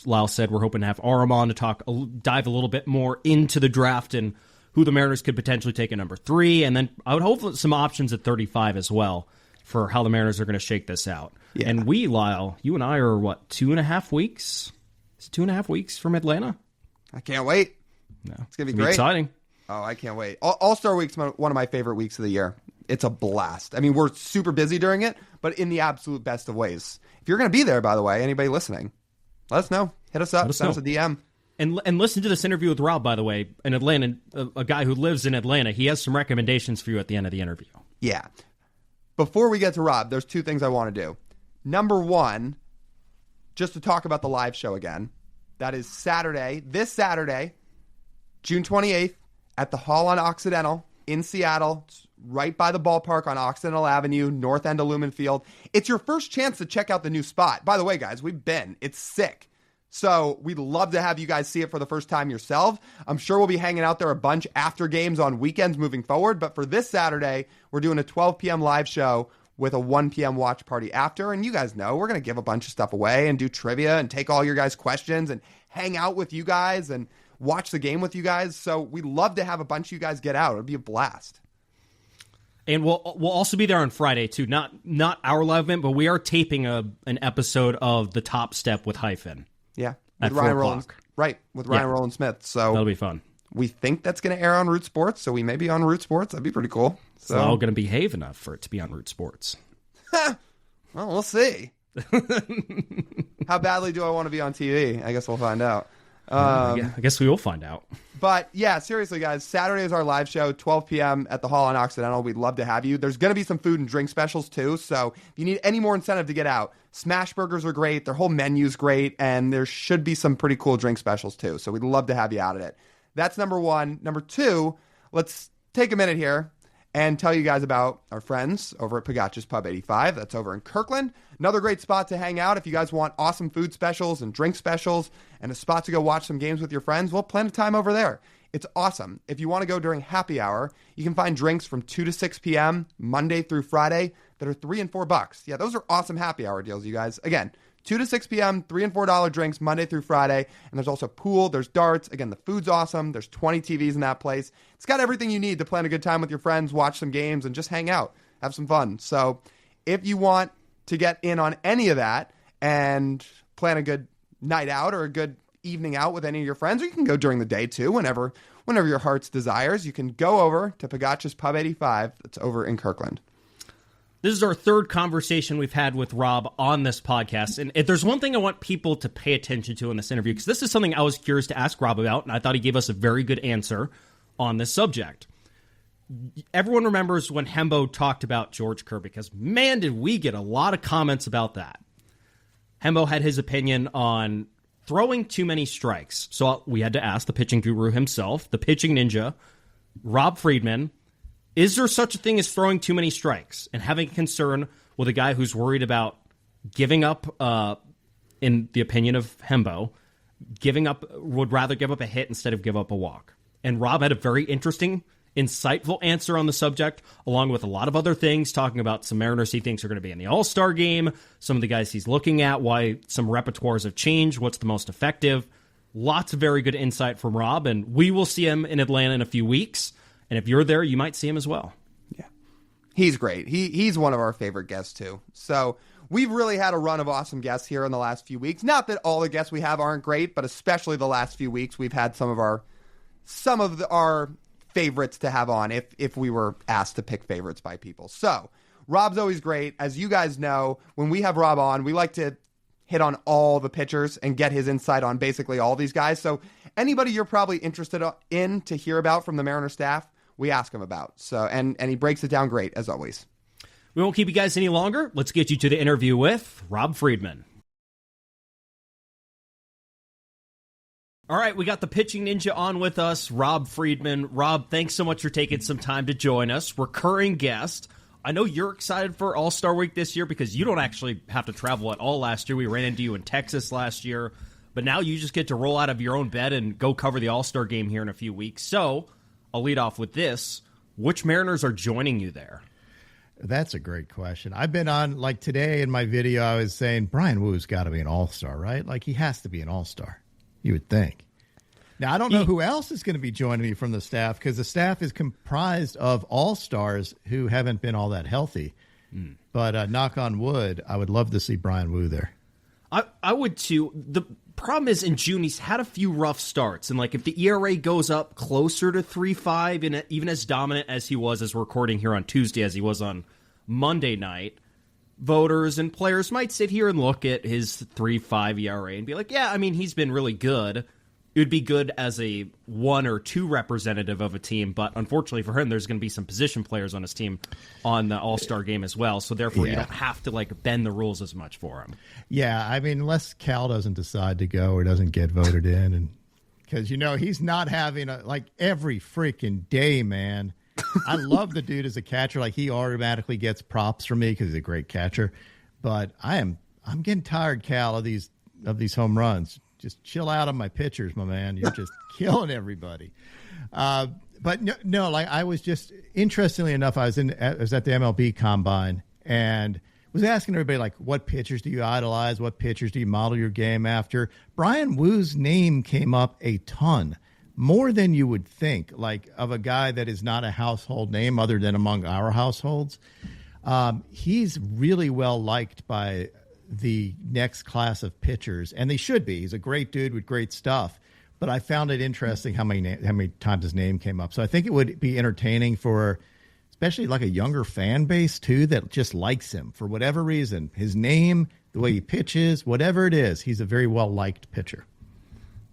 Lyle said, we're hoping to have Aram on to dive a little bit more into the draft and who the Mariners could potentially take at number 3. And then I would hope some options at 35 as well for how the Mariners are going to shake this out. Yeah. And we, Lyle, you and I are, 2.5 weeks? Is it 2.5 weeks from Atlanta? I can't wait. No, it's going to be great. Exciting. Oh, I can't wait. All-Star Week's one of my favorite weeks of the year. It's a blast. I mean, we're super busy during it, but in the absolute best of ways. If you're going to be there, by the way, anybody listening, let us know. Hit us up. Send us a DM. And listen to this interview with Rob, by the way, in Atlanta, a guy who lives in Atlanta. He has some recommendations for you at the end of the interview. Yeah. Before we get to Rob, there's 2 things I want to do. Number 1, just to talk about the live show again. That is this Saturday, June 28th, at the Hall on Occidental in Seattle. It's right by the ballpark on Occidental Avenue, north end of Lumen Field. It's your first chance to check out the new spot. By the way, guys, we've been. It's sick. So we'd love to have you guys see it for the first time yourself. I'm sure we'll be hanging out there a bunch after games on weekends moving forward. But for this Saturday, we're doing a 12 p.m. live show with a 1 p.m. watch party after. And you guys know we're going to give a bunch of stuff away and do trivia and take all your guys' questions and hang out with you guys and watch the game with you guys. So we'd love to have a bunch of you guys get out. It'd be a blast. And we'll also be there on Friday too. Not our live event, but we are taping an episode of The Top Step with Hyphen. Yeah, with Ryan Rowland. Right, with Ryan Rowland Smith. So that'll be fun. We think that's going to air on Root Sports, so we may be on Root Sports. That'd be pretty cool. So it's all going to behave enough for it to be on Root Sports. Well, we'll see. How badly do I want to be on TV? I guess we'll find out. I guess we will find out. But yeah, seriously, guys, Saturday is our live show, 12 p.m. at the Hall on Occidental. We'd love to have you. There's going to be some food and drink specials too. So if you need any more incentive to get out, Smash Burgers are great. Their whole menu's great. And there should be some pretty cool drink specials too. So we'd love to have you out at it. That's number 1. Number 2, let's take a minute here and tell you guys about our friends over at Pagacci's Pub 85. That's over in Kirkland. Another great spot to hang out if you guys want awesome food specials and drink specials and a spot to go watch some games with your friends. Well, plan a time over there. It's awesome. If you want to go during happy hour, you can find drinks from 2 to 6 p.m. Monday through Friday that are $3 and $4. Yeah, those are awesome happy hour deals, you guys. Again, 2 to 6 p.m., $3 and $4 drinks Monday through Friday. And there's also pool, there's darts. Again, the food's awesome. There's 20 TVs in that place. It's got everything you need to plan a good time with your friends, watch some games, and just hang out, have some fun. So if you want to get in on any of that and plan a good night out or a good evening out with any of your friends, or you can go during the day too, whenever your heart's desires, you can go over to Pagaccia's Pub 85. That's over in Kirkland. This is our third conversation we've had with Rob on this podcast. And if there's one thing I want people to pay attention to in this interview, because this is something I was curious to ask Rob about, and I thought he gave us a very good answer on this subject. Everyone remembers when Hembo talked about George Kerr, because, man, did we get a lot of comments about that. Hembo had his opinion on throwing too many strikes. So we had to ask the pitching guru himself, the pitching ninja, Rob Friedman, is there such a thing as throwing too many strikes and having a concern with a guy who's worried about giving up, in the opinion of Hembo, would rather give up a hit instead of give up a walk? And Rob had a very interesting, insightful answer on the subject, along with a lot of other things, talking about some Mariners he thinks are going to be in the All-Star game, some of the guys he's looking at, why some repertoires have changed, what's the most effective. Lots of very good insight from Rob, and we will see him in Atlanta in a few weeks. And if you're there, you might see him as well. Yeah, he's great. He's one of our favorite guests, too. So we've really had a run of awesome guests here in the last few weeks. Not that all the guests we have aren't great, but especially the last few weeks, we've had some of our favorites to have on if we were asked to pick favorites by people. So Rob's always great. As you guys know, when we have Rob on, we like to hit on all the pitchers and get his insight on basically all these guys. So anybody you're probably interested in to hear about from the Mariner staff, we ask him about. So and he breaks it down great, as always. We won't keep you guys any longer. Let's get you to the interview with Rob Friedman. All right, we got the pitching ninja on with us, Rob Friedman. Rob, thanks so much for taking some time to join us. Recurring guest. I know you're excited for All-Star Week this year because you don't actually have to travel at all last year. We ran into you in Texas last year, but now you just get to roll out of your own bed and go cover the All-Star game here in a few weeks. So I'll lead off with this. Which Mariners are joining you there? That's a great question. I've been on, like today in my video, I was saying Brian Woo's got to be an all-star, right? Like he has to be an all-star, you would think. Now, I don't know who else is going to be joining me from the staff because the staff is comprised of all-stars who haven't been all that healthy. But knock on wood, I would love to see Brian Woo there. I would too. The problem is in June, he's had a few rough starts. And like if the ERA goes up closer to 3.5 and even as dominant as he was as we're recording here on Tuesday as he was on Monday night, voters and players might sit here and look at his 3.5 ERA and be like, yeah, I mean, he's been really good. It would be good as a 1 or 2 representative of a team, but unfortunately for him, there's going to be some position players on his team on the All-Star game as well, so therefore you don't have to like bend the rules as much for him. Yeah, I mean, unless Cal doesn't decide to go or doesn't get voted in, and because, you know, he's not having like every freaking day, man. I love the dude as a catcher. Like, he automatically gets props from me because he's a great catcher, but I'm getting tired, Cal, of these home runs. Just chill out on my pitchers, my man. You're just killing everybody. But no, like I was just, interestingly enough, I was at the MLB Combine and was asking everybody, like, what pitchers do you idolize? What pitchers do you model your game after? Brian Woo's name came up a ton, more than you would think, like of a guy that is not a household name other than among our households. He's really well liked by the next class of pitchers, and they should be. He's a great dude with great stuff, but I found it interesting how many times his name came up. So I think it would be entertaining for especially like a younger fan base too that just likes him for whatever reason. His name, the way he pitches, whatever it is, he's a very well-liked pitcher.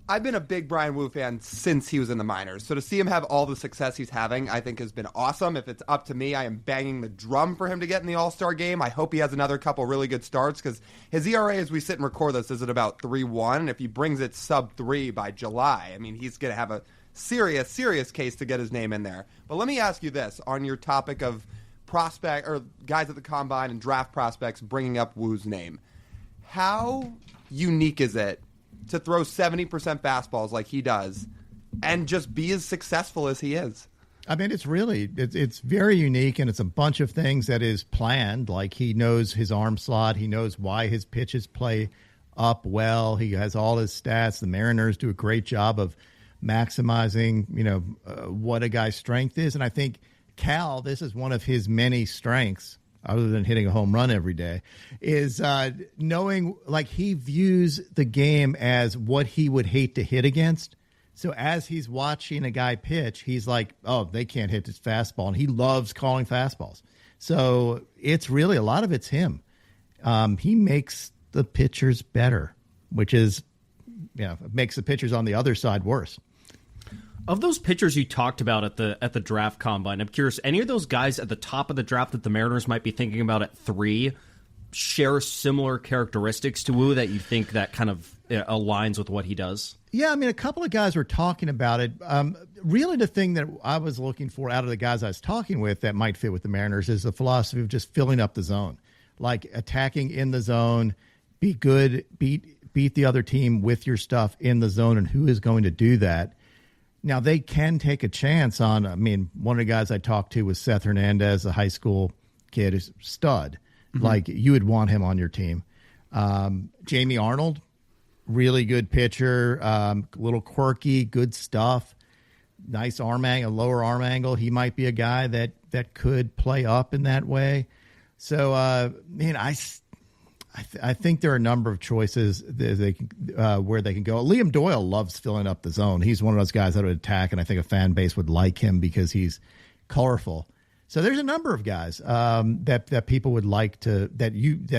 I've been a big Brian Woo fan since he was in the minors. So to see him have all the success he's having, I think has been awesome. If it's up to me, I am banging the drum for him to get in the All-Star game. I hope he has another couple really good starts because his ERA as we sit and record this is at about 3.1. And if he brings it sub 3 by July, I mean, he's going to have a serious case to get his name in there. But let me ask you this on your topic of prospect or guys at the combine and draft prospects bringing up Woo's name. How unique is it to throw 70% fastballs like he does and just be as successful as he is. I mean, it's very unique, and it's a bunch of things that is planned. Like, he knows his arm slot. He knows why his pitches play up well. He has all his stats. The Mariners do a great job of maximizing, what a guy's strength is. And I think Cal, this is one of his many strengths, other than hitting a home run every day, is knowing, like, he views the game as what he would hate to hit against. So as he's watching a guy pitch, he's like, oh, they can't hit this fastball. And he loves calling fastballs. So it's really, a lot of it's him. He makes the pitchers better, which is, makes the pitchers on the other side worse. Of those pitchers you talked about at the draft combine, I'm curious, any of those guys at the top of the draft that the Mariners might be thinking about at 3 share similar characteristics to Wu that you think that kind of aligns with what he does? Yeah, I mean, a couple of guys were talking about it. Really, the thing that I was looking for out of the guys I was talking with that might fit with the Mariners is the philosophy of just filling up the zone, like attacking in the zone, be good, beat the other team with your stuff in the zone, and who is going to do that? Now, they can take a chance on, one of the guys I talked to was Seth Hernandez, a high school kid, is stud. Mm-hmm. Like, you would want him on your team. Jamie Arnold, really good pitcher, little quirky, good stuff, nice arm angle, lower arm angle. He might be a guy that could play up in that way. So, I think there are a number of choices where they can go. Liam Doyle loves filling up the zone. He's one of those guys that would attack, and I think a fan base would like him because he's colorful. So there's a number of guys that people would like to, that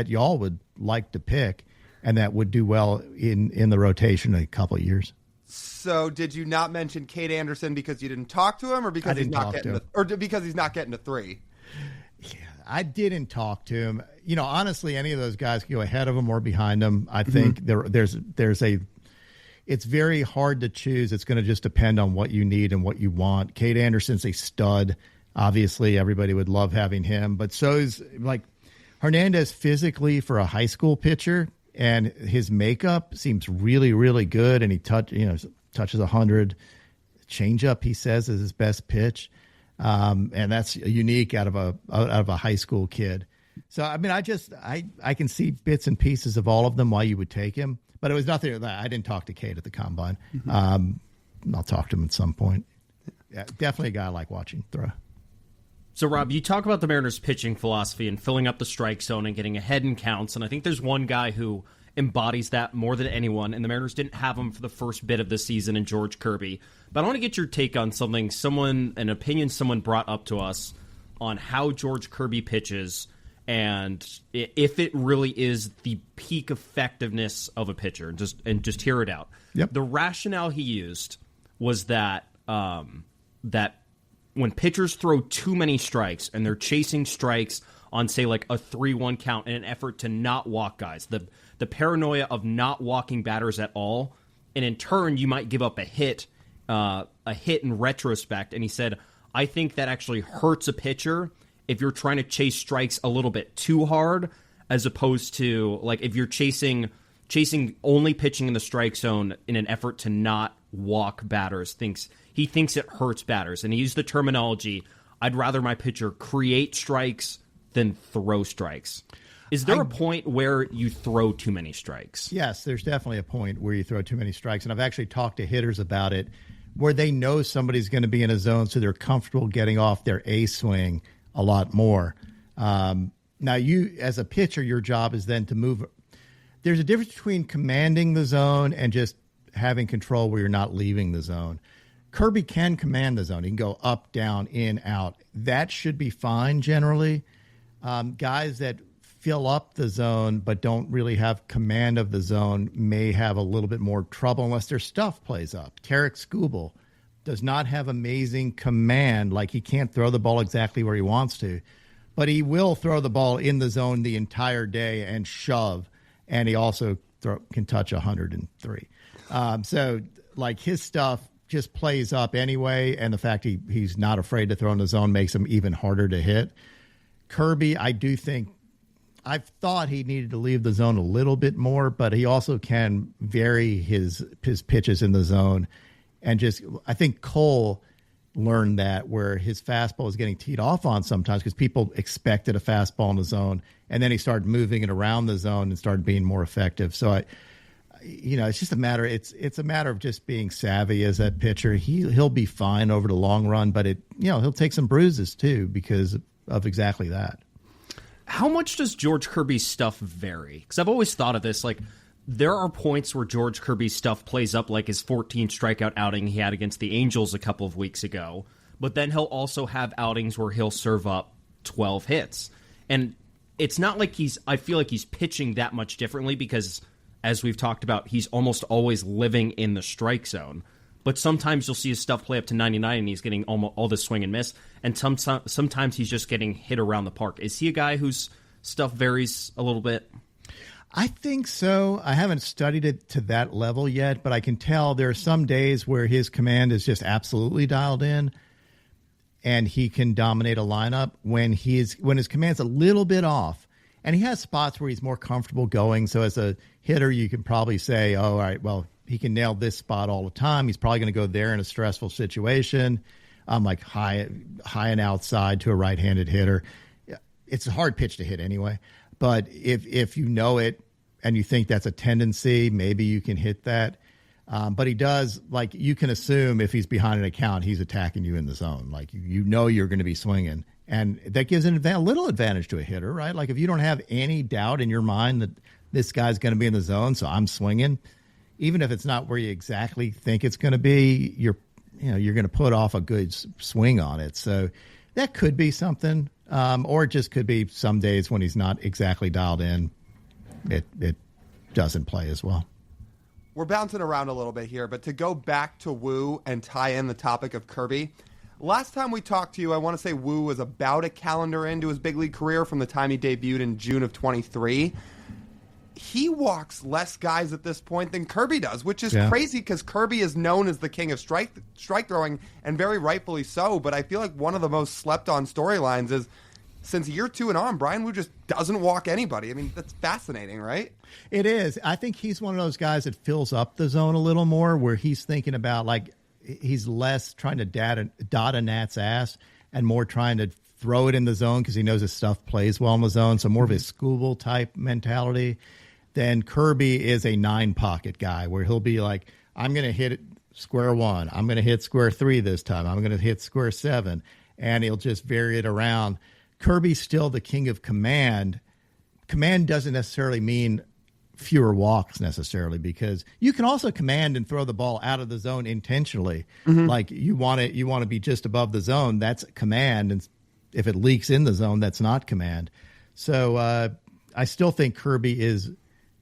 y'all would like to pick, and that would do well in the rotation in a couple of years. So did you not mention Cade Anderson because you didn't talk to him, or because he's not getting to 3? Yeah, I didn't talk to him. Honestly, any of those guys can go ahead of him or behind him. I think it's very hard to choose. It's going to just depend on what you need and what you want. Cade Anderson's a stud. Obviously, everybody would love having him, but so is, like, Hernandez physically for a high school pitcher, and his makeup seems really, really good. And he touches 100. Changeup, he says, is his best pitch. And that's unique out of a high school kid. So, I can see bits and pieces of all of them why you would take him, but it was nothing that I didn't talk to Cade at the combine. Mm-hmm. I'll talk to him at some point. Yeah, definitely a guy I like watching throw. So, Rob, you talk about the Mariners' pitching philosophy and filling up the strike zone and getting ahead in counts, and I think there's one guy who embodies that more than anyone, and the Mariners didn't have him for the first bit of the season in George Kirby. But I want to get your take on an opinion someone brought up to us on how George Kirby pitches and if it really is the peak effectiveness of a pitcher, and just hear it out. Yep. The rationale he used was that that when pitchers throw too many strikes and they're chasing strikes on, say, like a 3-1 count in an effort to not walk guys, the paranoia of not walking batters at all, and in turn you might give up a hit in retrospect. And he said, I think that actually hurts a pitcher if you're trying to chase strikes a little bit too hard, as opposed to, like, if you're chasing only pitching in the strike zone in an effort to not walk batters. He thinks it hurts batters, and he used the terminology, I'd rather my pitcher create strikes than throw strikes. Is there a point where you throw too many strikes? Yes, there's definitely a point where you throw too many strikes, and I've actually talked to hitters about it, where they know somebody's going to be in a zone, so they're comfortable getting off their A swing a lot more. Now, you, as a pitcher, your job is then to move. There's a difference between commanding the zone and just having control where you're not leaving the zone. Kirby can command the zone. He can go up, down, in, out. That should be fine generally. Guys that fill up the zone but don't really have command of the zone may have a little bit more trouble unless their stuff plays up. Tarek Skubal does not have amazing command. Like, he can't throw the ball exactly where he wants to, but he will throw the ball in the zone the entire day and shove, and he also can touch 103. So, like, his stuff just plays up anyway, and the fact he's not afraid to throw in the zone makes him even harder to hit. Kirby, I've thought he needed to leave the zone a little bit more, but he also can vary his pitches in the zone And I think Cole learned that, where his fastball was getting teed off on sometimes because people expected a fastball in the zone, and then he started moving it around the zone and started being more effective. So it's just a matter. It's a matter of just being savvy as that pitcher. He'll be fine over the long run, but he'll take some bruises too because of exactly that. How much does George Kirby's stuff vary? Because I've always thought of this, like, there are points where George Kirby's stuff plays up, like his 14 strikeout outing he had against the Angels a couple of weeks ago. But then he'll also have outings where he'll serve up 12 hits. And it's not like I feel like he's pitching that much differently because, as we've talked about, he's almost always living in the strike zone. But sometimes you'll see his stuff play up to 99 and he's getting almost all this swing and miss. And sometimes he's just getting hit around the park. Is he a guy whose stuff varies a little bit? I think so. I haven't studied it to that level yet, but I can tell there are some days where his command is just absolutely dialed in and he can dominate a lineup when his command's a little bit off. And he has spots where he's more comfortable going. So as a hitter, you can probably say, oh, all right, well, he can nail this spot all the time. He's probably going to go there in a stressful situation, like high and outside to a right-handed hitter. It's a hard pitch to hit anyway. But if you know it and you think that's a tendency, maybe you can hit that. But he does, like, you can assume if he's behind an account, he's attacking you in the zone. Like, you know you're going to be swinging. And that gives a little advantage to a hitter, right? Like, if you don't have any doubt in your mind that this guy's going to be in the zone, so I'm swinging, even if it's not where you exactly think it's going to be, you're going to put off a good swing on it. So that could be something. Or it just could be some days when he's not exactly dialed in, it doesn't play as well. We're bouncing around a little bit here, but to go back to Woo and tie in the topic of Kirby, last time we talked to you, I want to say Woo was about a calendar into his big league career from the time he debuted in June of 23. He walks less guys at this point than Kirby does, which is crazy because Kirby is known as the king of strike throwing, and very rightfully so. But I feel like one of the most slept on storylines is since year 2 and on, Brian Woo just doesn't walk anybody. I mean, that's fascinating, right? It is. I think he's one of those guys that fills up the zone a little more, where he's thinking about, like, he's less trying to dot a gnat's ass and more trying to throw it in the zone because he knows his stuff plays well in the zone. So more of a Scooble type mentality. Then Kirby is a 9-pocket guy where he'll be like, I'm going to hit it square 1. I'm going to hit square 3 this time. I'm going to hit square 7. And he'll just vary it around. Kirby's still the king of command. Command doesn't necessarily mean fewer walks necessarily, because you can also command and throw the ball out of the zone intentionally. Mm-hmm. Like you want to be just above the zone. That's command. And if it leaks in the zone, that's not command. So I still think Kirby is...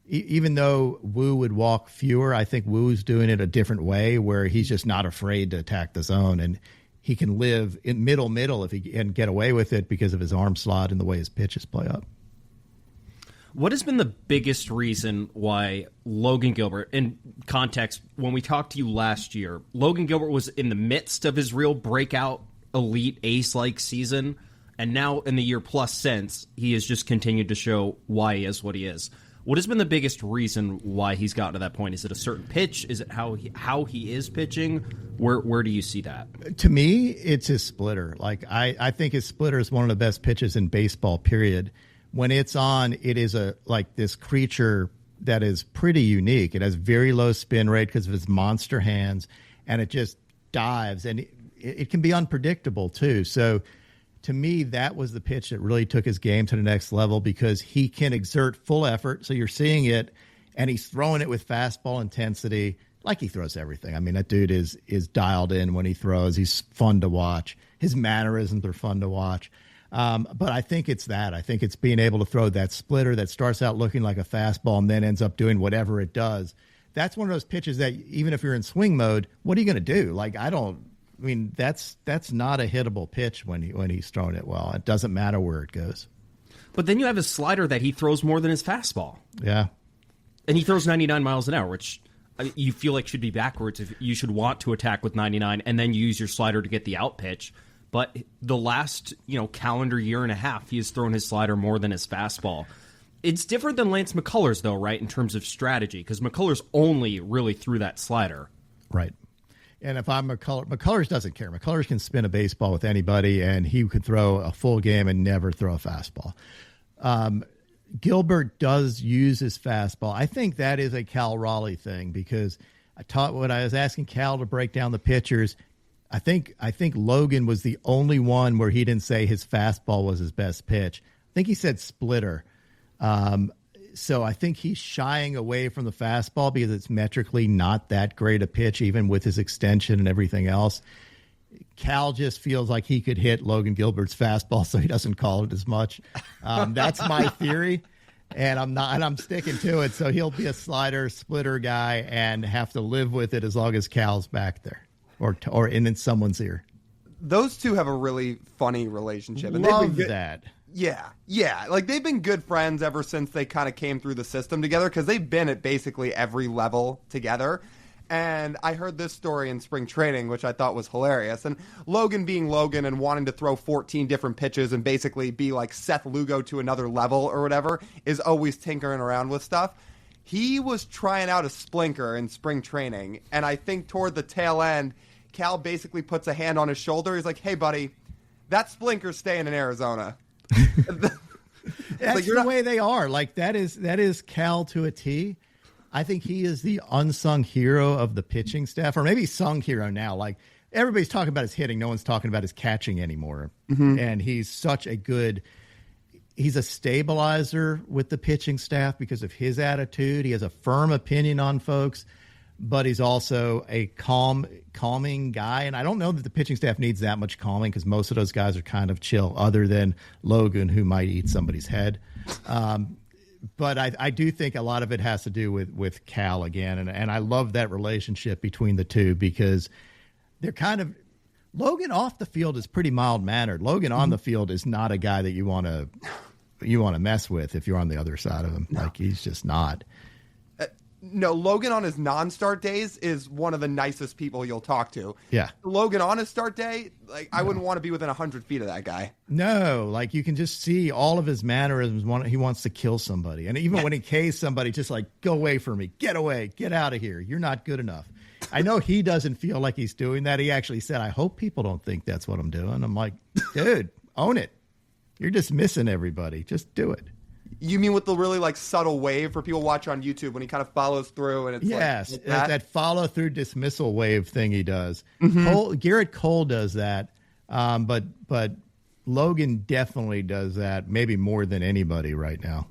Even though Woo would walk fewer, I think Woo's doing it a different way where he's just not afraid to attack the zone, and he can live in middle and get away with it because of his arm slot and the way his pitches play up. What has been the biggest reason why Logan Gilbert, in context, when we talked to you last year, Logan Gilbert was in the midst of his real breakout elite ace-like season, and now in the year plus since, he has just continued to show why he is what he is. What has been the biggest reason why he's gotten to that point? Is it a certain pitch? Is it how he is pitching? Where do you see that? To me, it's his splitter. Like I think his splitter is one of the best pitches in baseball, period. When it's on, it is this creature that is pretty unique. It has very low spin rate because of his monster hands, and it just dives, and it can be unpredictable too. So to me, that was the pitch that really took his game to the next level because he can exert full effort. So you're seeing it, and he's throwing it with fastball intensity like he throws everything. I mean, that dude is dialed in when he throws. He's fun to watch. His mannerisms are fun to watch. But I think it's that. I think it's being able to throw that splitter that starts out looking like a fastball and then ends up doing whatever it does. That's one of those pitches that even if you're in swing mode, what are you going to do? Like, that's not a hittable pitch when he's throwing it well. It doesn't matter where it goes. But then you have his slider that he throws more than his fastball. Yeah. And he throws 99 miles an hour, which you feel like should be backwards. If you should want to attack with 99 and then you use your slider to get the out pitch. But the last, calendar year and a half, he has thrown his slider more than his fastball. It's different than Lance McCullers, though, right, in terms of strategy, because McCullers only really threw that slider. Right. And if I'm McCullers doesn't care. McCullers can spin a baseball with anybody, and he could throw a full game and never throw a fastball. Gilbert does use his fastball. I think that is a Cal Raleigh thing, because when I was asking Cal to break down the pitchers, I think Logan was the only one where he didn't say his fastball was his best pitch. I think he said splitter. So I think he's shying away from the fastball because it's metrically not that great a pitch, even with his extension and everything else. Cal just feels like he could hit Logan Gilbert's fastball, so he doesn't call it as much. That's my theory, and I'm sticking to it. So he'll be a slider, splitter guy and have to live with it as long as Cal's back there or in someone's ear. Those two have a really funny relationship. And Love they've been good. that. Yeah. Like, they've been good friends ever since they kind of came through the system together, because they've been at basically every level together. And I heard this story in spring training, which I thought was hilarious. And Logan being Logan and wanting to throw 14 different pitches and basically be like Seth Lugo to another level or whatever, is always tinkering around with stuff. He was trying out a splinker in spring training, and I think toward the tail end, Cal basically puts a hand on his shoulder. He's like, "Hey, buddy, that splinker's staying in Arizona." That's the way they are. Like, that is Cal to a T. I think he is the unsung hero of the pitching staff, or maybe sung hero now. Like, everybody's talking about his hitting. No one's talking about his catching anymore. Mm-hmm. And he's he's a stabilizer with the pitching staff because of his attitude. He has a firm opinion on folks, but he's also a calming guy. And I don't know that the pitching staff needs that much calming, because most of those guys are kind of chill, other than Logan, who might eat somebody's head. But I do think a lot of it has to do with Cal again. And I love that relationship between the two, because they're kind of – Logan off the field is pretty mild-mannered. Logan on the field is not a guy that you want to mess with if you're on the other side of him. No. Like, he's just not. No, Logan on his non-start days is one of the nicest people you'll talk to. Yeah. Logan on his start day, like, I wouldn't want to be within 100 feet of that guy. No, like, you can just see all of his mannerisms. He wants to kill somebody. And even when he Ks somebody, just like, go away from me. Get away. Get out of here. You're not good enough. I know he doesn't feel like he's doing that. He actually said, "I hope people don't think that's what I'm doing." I'm like, dude, own it. You're dismissing everybody. Just do it. You mean with the really, like, subtle wave for people watch on YouTube when he kind of follows through and it's yes, that follow through dismissal wave thing he does. Mm-hmm. Garrett Cole does that, but Logan definitely does that, maybe more than anybody right now.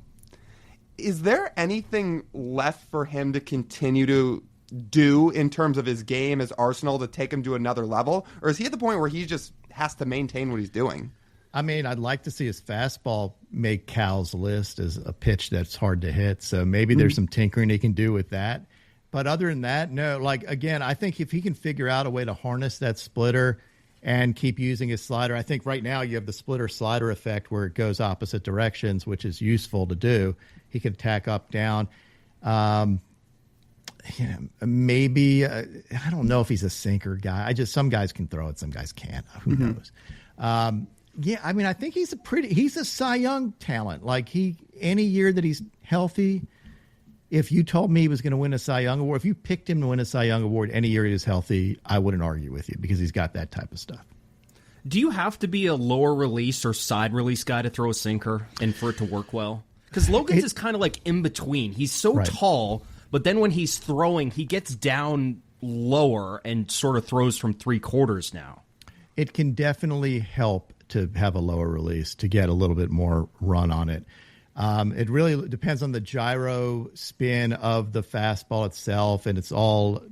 Is there anything left for him to continue to do in terms of his game, his arsenal, to take him to another level? Or is he at the point where he just has to maintain what he's doing? I mean, I'd like to see his fastball make Cal's list as a pitch that's hard to hit. So maybe there's some tinkering he can do with that. But other than that, no. Like, again, I think if he can figure out a way to harness that splitter and keep using his slider, I think right now you have the splitter slider effect where it goes opposite directions, which is useful to do. He can attack up, down. Maybe I don't know if he's a sinker guy. Some guys can throw it, some guys can't. Who knows? Yeah, I mean, I think he's a Cy Young talent. Like, any year that he's healthy, if you told me he was going to win a Cy Young award, if you picked him to win a Cy Young award any year he was healthy, I wouldn't argue with you, because he's got that type of stuff. Do you have to be a lower release or side release guy to throw a sinker and for it to work well? Because Logan's is kind of like in between. He's so tall, but then when he's throwing, he gets down lower and sort of throws from 3/4 now. It can definitely help to have a lower release to get a little bit more run on it. It really depends on the gyro spin of the fastball itself, and it's all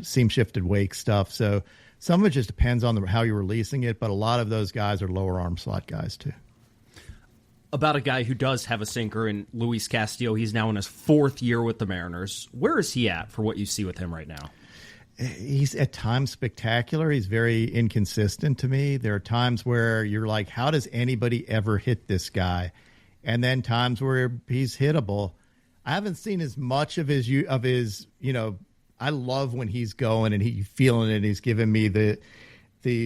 seam shifted wake stuff. So some of it just depends on how you're releasing it, but a lot of those guys are lower arm slot guys too. About a guy who does have a sinker, in Luis Castillo. He's now in his 4th year with the Mariners. Where is he at for what you see with him right now? He's at times spectacular. He's very inconsistent to me. There are times where you're like, how does anybody ever hit this guy? And then times where he's hittable. I haven't seen as much of his, I love when he's going and he's feeling it. And he's giving me the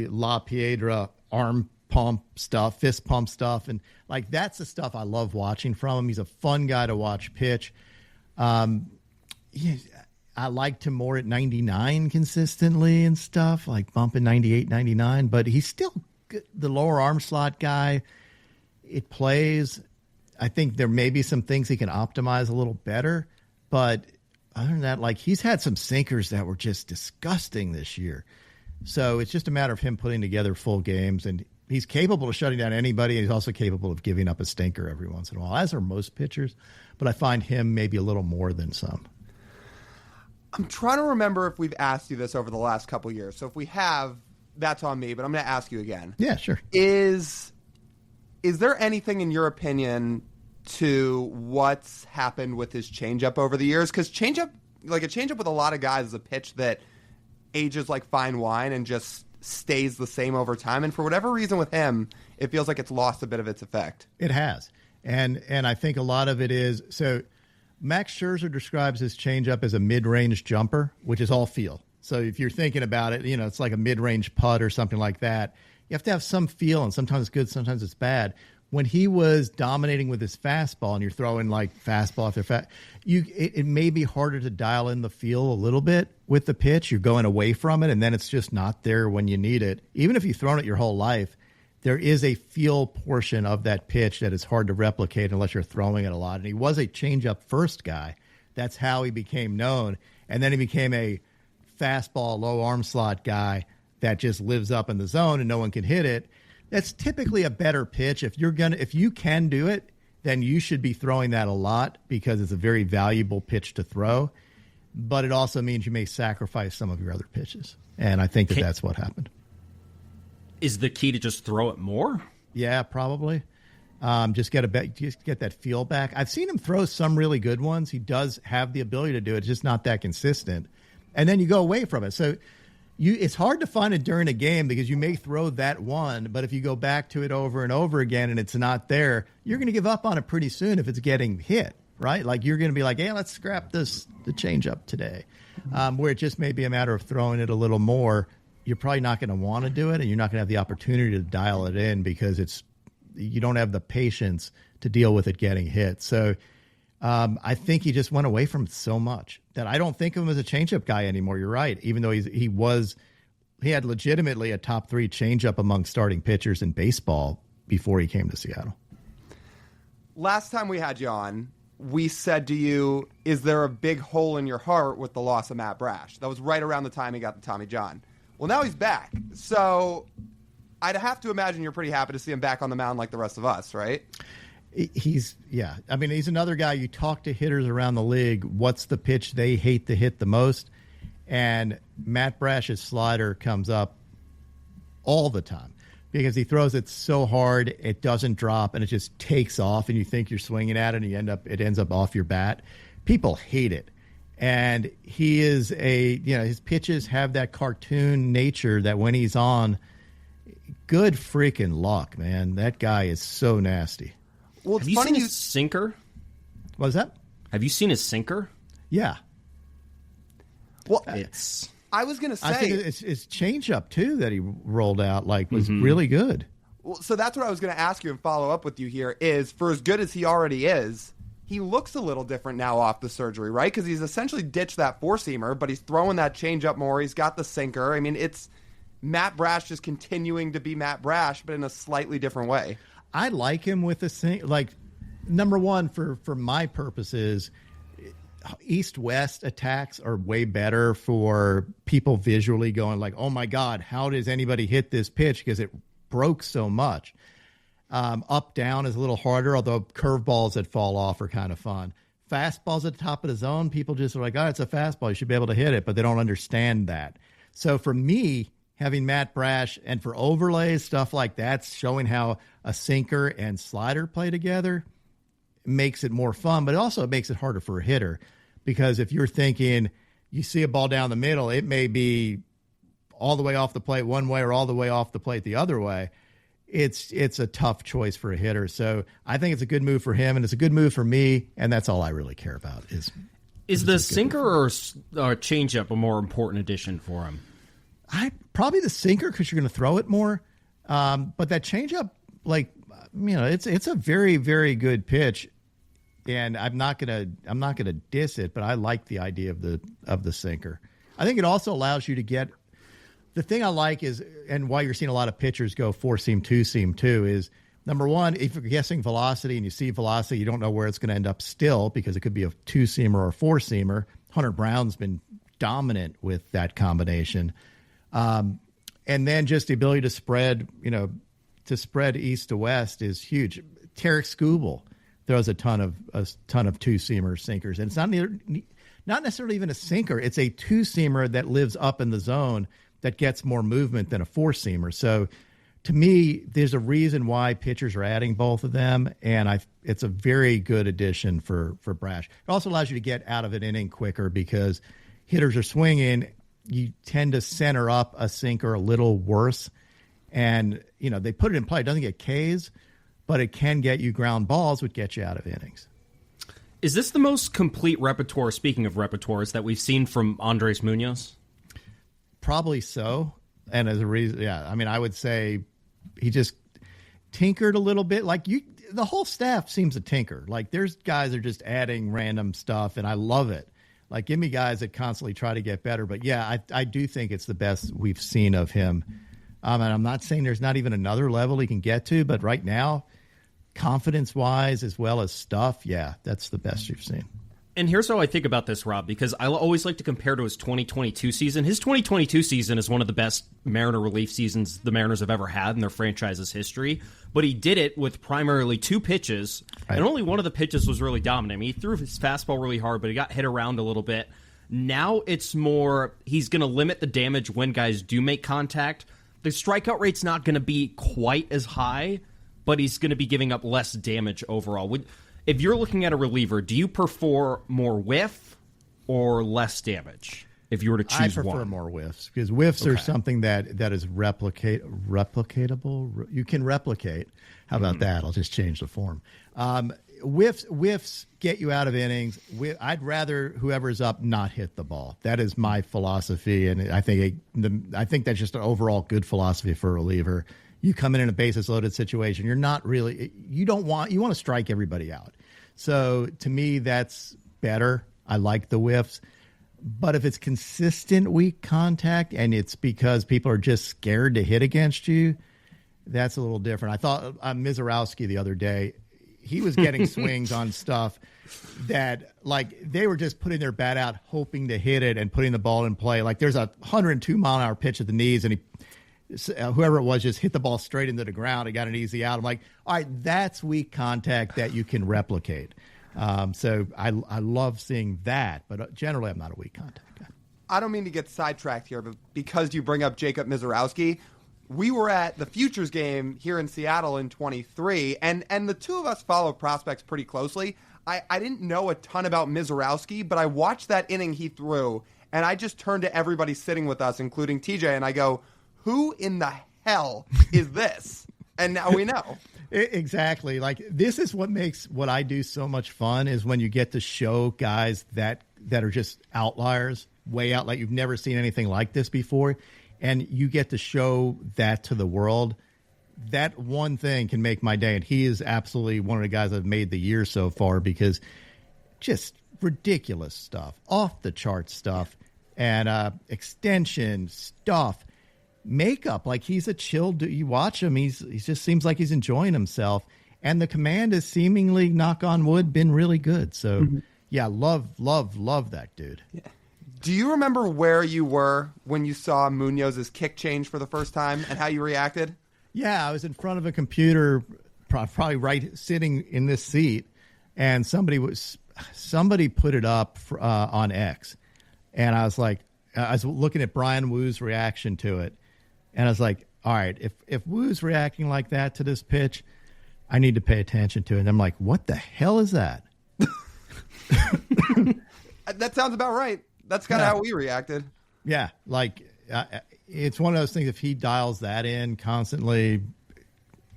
La Piedra arm pump stuff, fist pump stuff. And like, that's the stuff I love watching from him. He's a fun guy to watch pitch. I liked him more at 99 consistently and stuff, like bumping 98, 99. But he's still good. The lower arm slot guy. It plays. I think there may be some things he can optimize a little better. But other than that, like he's had some sinkers that were just disgusting this year. So it's just a matter of him putting together full games. And he's capable of shutting down anybody. And he's also capable of giving up a stinker every once in a while, as are most pitchers. But I find him maybe a little more than some. I'm trying to remember if we've asked you this over the last couple of years. So if we have, that's on me, but I'm going to ask you again. Yeah, sure. Is there anything in your opinion to what's happened with his changeup over the years? Because changeup, like a changeup with a lot of guys is a pitch that ages like fine wine and just stays the same over time. And for whatever reason with him, it feels like it's lost a bit of its effect. It has. And I think a lot of it is, so Max Scherzer describes his changeup as a mid-range jumper, which is all feel. So if you're thinking about it, it's like a mid-range putt or something like that. You have to have some feel, and sometimes it's good, sometimes it's bad. When he was dominating with his fastball and you're throwing like fastball after it may be harder to dial in the feel a little bit with the pitch. You're going away from it, and then it's just not there when you need it. Even if you've thrown it your whole life, there is a feel portion of that pitch that is hard to replicate unless you're throwing it a lot. And he was a changeup first guy. That's how he became known. And then he became a fastball, low arm slot guy that just lives up in the zone and no one can hit it. That's typically a better pitch. If you can do it, then you should be throwing that a lot because it's a very valuable pitch to throw. But it also means you may sacrifice some of your other pitches. And I think that's what happened. Is the key to just throw it more? Yeah, probably. Just get that feel back. I've seen him throw some really good ones. He does have the ability to do it. It's just not that consistent. And then you go away from it. So it's hard to find it during a game because you may throw that one, but if you go back to it over and over again and it's not there, you're going to give up on it pretty soon if it's getting hit, right? Like you're going to be like, hey, let's scrap the changeup today. Where it just may be a matter of throwing it a little more. You're probably not going to want to do it, and you're not going to have the opportunity to dial it in because you don't have the patience to deal with it getting hit. So I think he just went away from it so much that I don't think of him as a changeup guy anymore. You're right. Even though he had legitimately a top 3 changeup among starting pitchers in baseball before he came to Seattle. Last time we had you on, we said to you, is there a big hole in your heart with the loss of Matt Brash? That was right around the time he got the Tommy John. Well, now he's back. So I'd have to imagine you're pretty happy to see him back on the mound like the rest of us, right? He's another guy. You talk to hitters around the league, what's the pitch they hate to hit the most? And Matt Brash's slider comes up all the time because he throws it so hard, it doesn't drop, and it just takes off, and you think you're swinging at it, and it ends up off your bat. People hate it. And he is his pitches have that cartoon nature that when he's on, good freaking luck, man. That guy is so nasty. Well, have you seen his sinker? What is that? Have you seen his sinker? Yeah. Well, I was going to say, I think his changeup too that he rolled out was really good. Well, so that's what I was going to ask you and follow up with you here is, for as good as he already is, he looks a little different now off the surgery, right? Because he's essentially ditched that four-seamer, but he's throwing that changeup more. He's got the sinker. I mean, it's Matt Brash just continuing to be Matt Brash, but in a slightly different way. I like him with the sink. Like, number one, for my purposes, east-west attacks are way better for people visually going like, oh, my God, how does anybody hit this pitch? Because it broke so much. Up, down is a little harder, although curveballs that fall off are kind of fun. Fastballs at the top of the zone, people just are like, oh, it's a fastball. You should be able to hit it, but they don't understand that. So for me, having Matt Brash and for overlays, stuff like that, showing how a sinker and slider play together makes it more fun, but it also makes it harder for a hitter because if you're thinking you see a ball down the middle, it may be all the way off the plate one way or all the way off the plate the other way. It's a tough choice for a hitter. So I think it's a good move for him, and it's a good move for me, and that's all I really care about. Is the sinker or changeup a more important addition for him? Probably the sinker because you're going to throw it more. But that changeup, it's a very, very good pitch. and I'm not gonna diss it, but I like the idea of the sinker. I think it also allows you to get the thing I like is, and why you're seeing a lot of pitchers go 4-seam, 2-seam too, is number one, if you're guessing velocity and you see velocity, you don't know where it's going to end up still because it could be a 2-seamer or a 4-seamer. Hunter Brown's been dominant with that combination. And then just the ability to spread, east to west is huge. Tarek Skubal throws a ton of 2-seamer sinkers, and it's not necessarily even a sinker. It's a 2-seamer that lives up in the zone that gets more movement than a 4-seamer. So to me, there's a reason why pitchers are adding both of them, and it's a very good addition for Brash. It also allows you to get out of an inning quicker because hitters are swinging. You tend to center up a sinker a little worse, and they put it in play. It doesn't get Ks, but it can get you ground balls, which get you out of innings. Is this the most complete repertoire, speaking of repertoires, that we've seen from Andres Munoz? Probably so. And as a reason, yeah, I mean, I would say he just tinkered a little bit. Like the whole staff seems to tinker. Like there's guys that are just adding random stuff, and I love it. Like give me guys that constantly try to get better. But yeah, I do think it's the best we've seen of him. And I'm not saying there's not even another level he can get to, but right now, confidence-wise as well as stuff, yeah, that's the best you've seen. And here's how I think about this, Rob, because I always like to compare to his 2022 season. His 2022 season is one of the best Mariner relief seasons the Mariners have ever had in their franchise's history. But he did it with primarily 2 pitches, and only one of the pitches was really dominant. I mean, he threw his fastball really hard, but he got hit around a little bit. Now it's more he's going to limit the damage when guys do make contact. The strikeout rate's not going to be quite as high, but he's going to be giving up less damage overall. If you're looking at a reliever, do you prefer more whiff or less damage? If you were to choose one, I prefer more whiffs because whiffs are something that is replicatable. You can replicate. How about that? I'll just change the form. Whiffs get you out of innings. I'd rather whoever's up not hit the ball. That is my philosophy, and I think that's just an overall good philosophy for a reliever. You come in a bases loaded situation. You're not really. You want to strike everybody out. So to me, that's better. I like the whiffs. But if it's consistent weak contact and it's because people are just scared to hit against you, that's a little different. I thought Mizorowski the other day, he was getting swings on stuff that, like, they were just putting their bat out, hoping to hit it and putting the ball in play. Like, there's a 102-mile-an-hour pitch at the knees, and whoever it was just hit the ball straight into the ground and got an easy out. I'm like, all right, that's weak contact that you can replicate. So I love seeing that, but generally I'm not a weak contact guy. I don't mean to get sidetracked here, but because you bring up Jacob Mizorowski, we were at the Futures game here in Seattle in 23, and the two of us follow prospects pretty closely. I didn't know a ton about Mizorowski, but I watched that inning he threw, and I just turned to everybody sitting with us, including TJ, and I go, who in the hell is this? And now we know. Exactly. Like, this is what makes what I do so much fun is when you get to show guys that are just outliers, way out, like you've never seen anything like this before, and you get to show that to the world. That one thing can make my day, and he is absolutely one of the guys I've made the year so far because just ridiculous stuff, off-the-chart stuff, and extension stuff. Makeup, like he's a chill dude. You watch him, he just seems like he's enjoying himself, and the command has seemingly, knock on wood, been really good. So yeah, love that dude. Yeah. Do you remember where you were when you saw Munoz's kick change for the first time and how you reacted? Yeah, I was in front of a computer, probably right sitting in this seat, and somebody put it up on X, and I was like, I was looking at Brian Woo's reaction to it. And I was like, all right, if Woo's reacting like that to this pitch, I need to pay attention to it. And I'm like, what the hell is that? That sounds about right. That's kind of how we reacted. Yeah, like it's one of those things, if he dials that in constantly,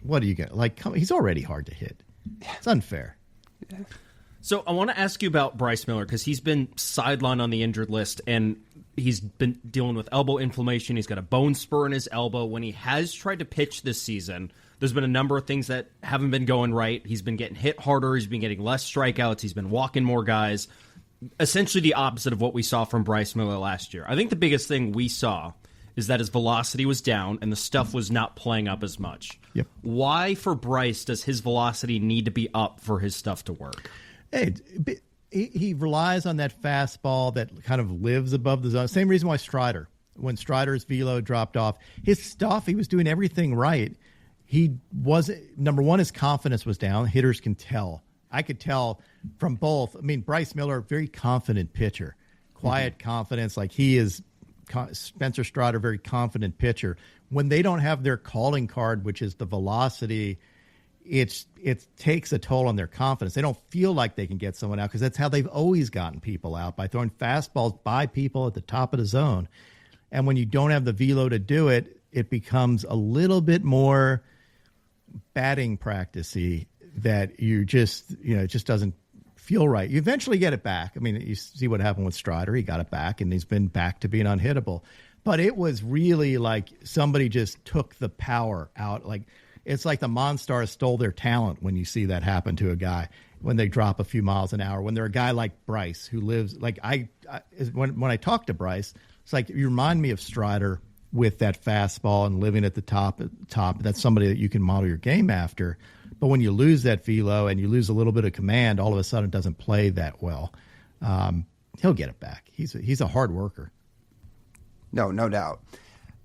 what do you get? Like, he's already hard to hit. It's unfair. So I want to ask you about Bryce Miller because he's been sidelined on the injured list, and he's been dealing with elbow inflammation. He's got a bone spur in his elbow. When he has tried to pitch this season, There's been a number of things that haven't been going right. He's been getting hit harder. He's been getting less strikeouts. He's been walking more guys. Essentially the opposite of what we saw from Bryce Miller last year. I think the biggest thing we saw is that his velocity was down and the stuff was not playing up as much. Yep. Why, for Bryce, does his velocity need to be up for his stuff to work? Hey, he relies on that fastball that kind of lives above the zone. Same reason why Strider, when Strider's velo dropped off, his stuff, he was doing everything right. He wasn't, number one, his confidence was down. Hitters can tell. I could tell from both. I mean, Bryce Miller, very confident pitcher, quiet confidence. Like he is, Spencer Strider, very confident pitcher. When they don't have their calling card, which is the velocity, it takes a toll on their confidence. They don't feel like they can get someone out because that's how they've always gotten people out, by throwing fastballs by people at the top of the zone. And when you don't have the velo to do it, it becomes a little bit more batting practice-y that you just, it just doesn't feel right. You eventually get it back. I mean, you see what happened with Strider. He got it back, and he's been back to being unhittable. But it was really like somebody just took the power out. Like it's like the Monstars stole their talent when you see that happen to a guy when they drop a few miles an hour. When they're a guy like Bryce who lives like when I talk to Bryce, it's like you remind me of Strider with that fastball and living at the top. That's somebody that you can model your game after. But when you lose that velo and you lose a little bit of command, all of a sudden it doesn't play that well. He'll get it back. He's a hard worker. No doubt.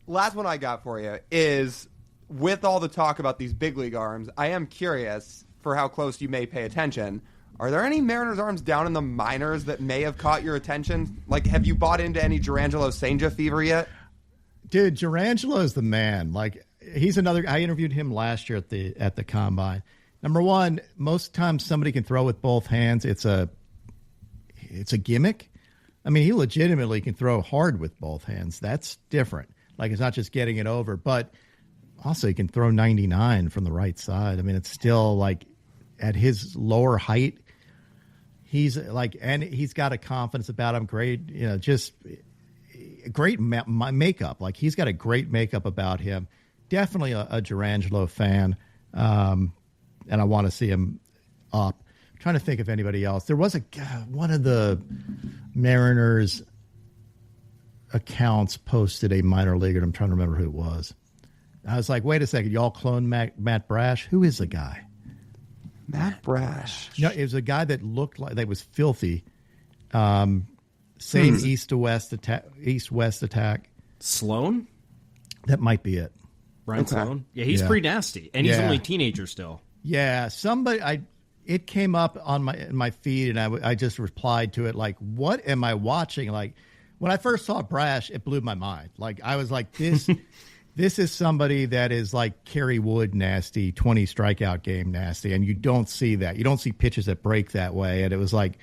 Last one I got for you is, with all the talk about these big league arms, I am curious for how close you may pay attention. Are there any Mariners arms down in the minors that may have caught your attention? Like, have you bought into any Jurangelo Senja fever yet? Dude, Jurangelo is the man. Like, he's another. I interviewed him last year at the combine. Number one, most times somebody can throw with both hands. It's a gimmick. I mean, he legitimately can throw hard with both hands. That's different. Like, it's not just getting it over, but also he can throw 99 from the right side. I mean, it's still like at his lower height, he's like, and he's got a confidence about him. Great, just great makeup. Like, he's got a great makeup about him. Definitely a Jurangelo fan. And I want to see him up. I'm trying to think of anybody else. There was one of the Mariners accounts posted a minor leaguer. I'm trying to remember who it was. I was like, wait a second, y'all clone Matt Brash? Who is the guy? Matt Brash. No, it was a guy that looked like that was filthy. Same east to west attack. Sloan? That might be it. Brian Sloan? Yeah, he's pretty nasty, and he's only a teenager still. Yeah, it came up on my feed, and I just replied to it like, what am I watching? Like, when I first saw Brash, it blew my mind. Like, I was like, this is somebody that is like Kerry Wood nasty, 20 strikeout game nasty, and you don't see that. You don't see pitches that break that way. And it was like,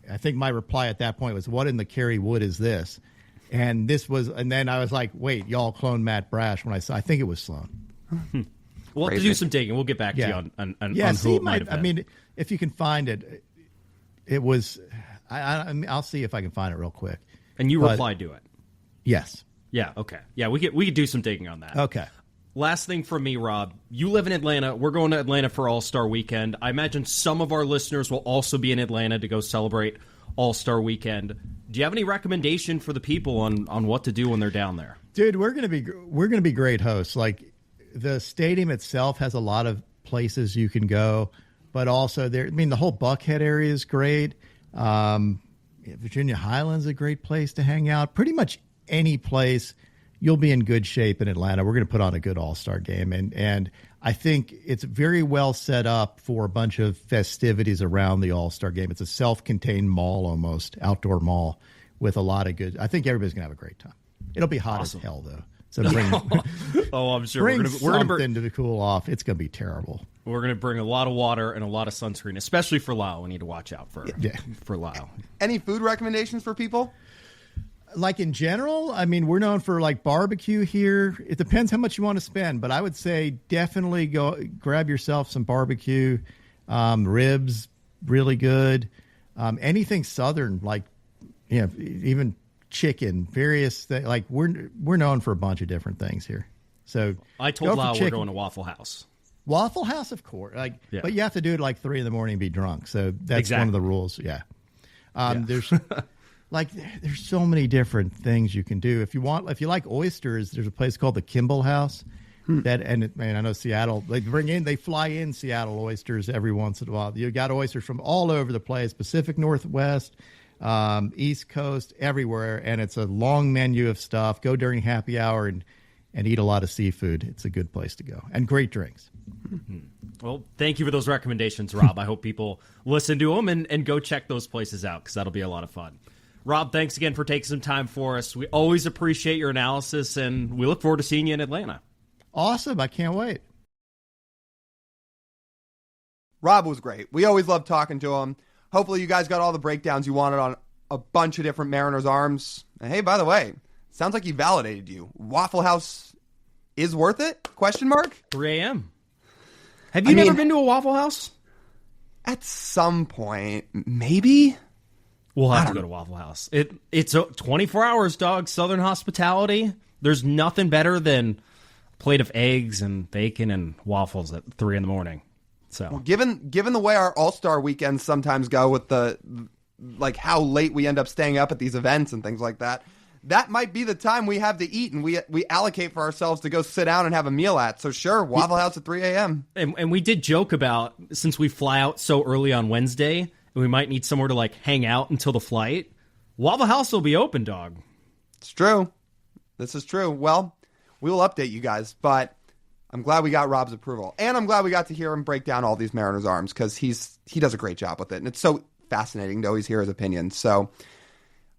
I think my reply at that point was, what in the Kerry Wood is this? And then I was like, wait, y'all clone Matt Brash when I think it was Sloan. We'll have to do some digging. We'll get back to you on who it might have been. I mean, if you can find it, it was. I'll see if I can find it real quick. And you replied to it. Yes. Yeah. Okay. Yeah, we could do some digging on that. Okay. Last thing from me, Rob. You live in Atlanta. We're going to Atlanta for All-Star Weekend. I imagine some of our listeners will also be in Atlanta to go celebrate All-Star Weekend. Do you have any recommendation for the people on what to do when they're down there? Dude, we're gonna be great hosts. Like, the stadium itself has a lot of places you can go, but also the whole Buckhead area is great. Virginia Highlands is a great place to hang out. Pretty much any place, you'll be in good shape in Atlanta. We're going to put on a good All-Star game, and I think it's very well set up for a bunch of festivities around the All-Star game. It's a self-contained mall, almost outdoor mall, with a lot of good. I think everybody's going to have a great time. It'll be hot as hell, though. So I'm sure we're going to bring to cool off. It's going to be terrible. We're going to bring a lot of water and a lot of sunscreen, especially for Lyle. We need to watch out for Lyle. Any food recommendations for people? Like, in general, I mean, we're known for like barbecue here. It depends how much you want to spend, but I would say definitely go grab yourself some barbecue, ribs, really good. Anything Southern, like, even chicken, various things. Like, we're known for a bunch of different things here. So I told Lyle we're going to Waffle House. Waffle House, of course. But you have to do it like 3 a.m. and be drunk. So that's one of the rules. Yeah. There's there's so many different things you can do. If you like oysters, there's a place called the Kimball House. I know Seattle. They fly in Seattle oysters every once in a while. You got oysters from all over the place, Pacific Northwest, East Coast, everywhere, and it's a long menu of stuff. Go during happy hour and eat a lot of seafood. It's a good place to go, and great drinks. Well, thank you for those recommendations, Rob. I hope people listen to them and go check those places out because that'll be a lot of fun. Rob, thanks again for taking some time for us. We always appreciate your analysis, and we look forward to seeing you in Atlanta. Awesome. I can't wait. Rob was great. We always love talking to him. Hopefully you guys got all the breakdowns you wanted on a bunch of different Mariners arms. And hey, by the way, sounds like he validated you. Waffle House is worth it? 3 a.m. Have you never been to a Waffle House? At some point, maybe. We'll have to go to Waffle House. It's 24 hours, dog. Southern hospitality. There's nothing better than a plate of eggs and bacon and waffles at 3 a.m. So, well, given the way our All-Star weekends sometimes go with the how late we end up staying up at these events and things like that, that might be the time we have to eat and we allocate for ourselves to go sit down and have a meal at. So sure, Waffle House at 3 a.m. And we did joke about, since we fly out so early on Wednesday, and we might need somewhere to hang out until the flight, Waffle House will be open, dog. It's true. This is true. Well, we will update you guys, but I'm glad we got Rob's approval. And I'm glad we got to hear him break down all these Mariners arms because he does a great job with it. And it's so fascinating to always hear his opinion. So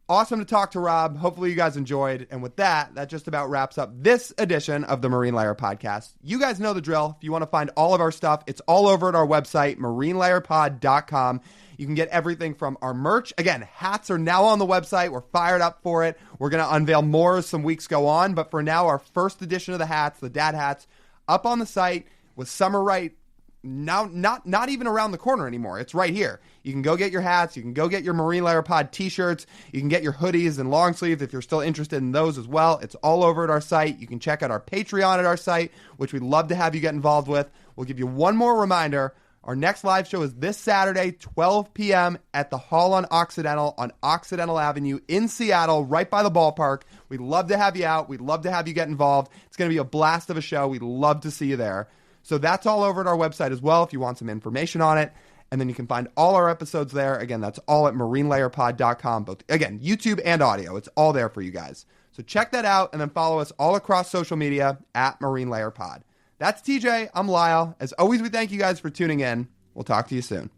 awesome to talk to Rob. Hopefully you guys enjoyed. And with that just about wraps up this edition of the Marine Layer Podcast. You guys know the drill. If you want to find all of our stuff, it's all over at our website, marinelayerpod.com. You can get everything from our merch. Again, hats are now on the website. We're fired up for it. We're going to unveil more as some weeks go on. But for now, our first edition of the hats, the dad hats, up on the site with summer right now, not even around the corner anymore. It's right here. You can go get your hats. You can go get your Marine Layer Pod t-shirts. You can get your hoodies and long sleeves if you're still interested in those as well. It's all over at our site. You can check out our Patreon at our site, which we'd love to have you get involved with. We'll give you one more reminder. Our next live show is this Saturday, 12 p.m. at the Hall on Occidental Avenue in Seattle, right by the ballpark. We'd love to have you out. We'd love to have you get involved. It's going to be a blast of a show. We'd love to see you there. So that's all over at our website as well if you want some information on it. And then you can find all our episodes there. Again, that's all at marinelayerpod.com. Both, again, YouTube and audio. It's all there for you guys. So check that out and then follow us all across social media at Marine Layer Pod. That's TJ. I'm Lyle. As always, we thank you guys for tuning in. We'll talk to you soon.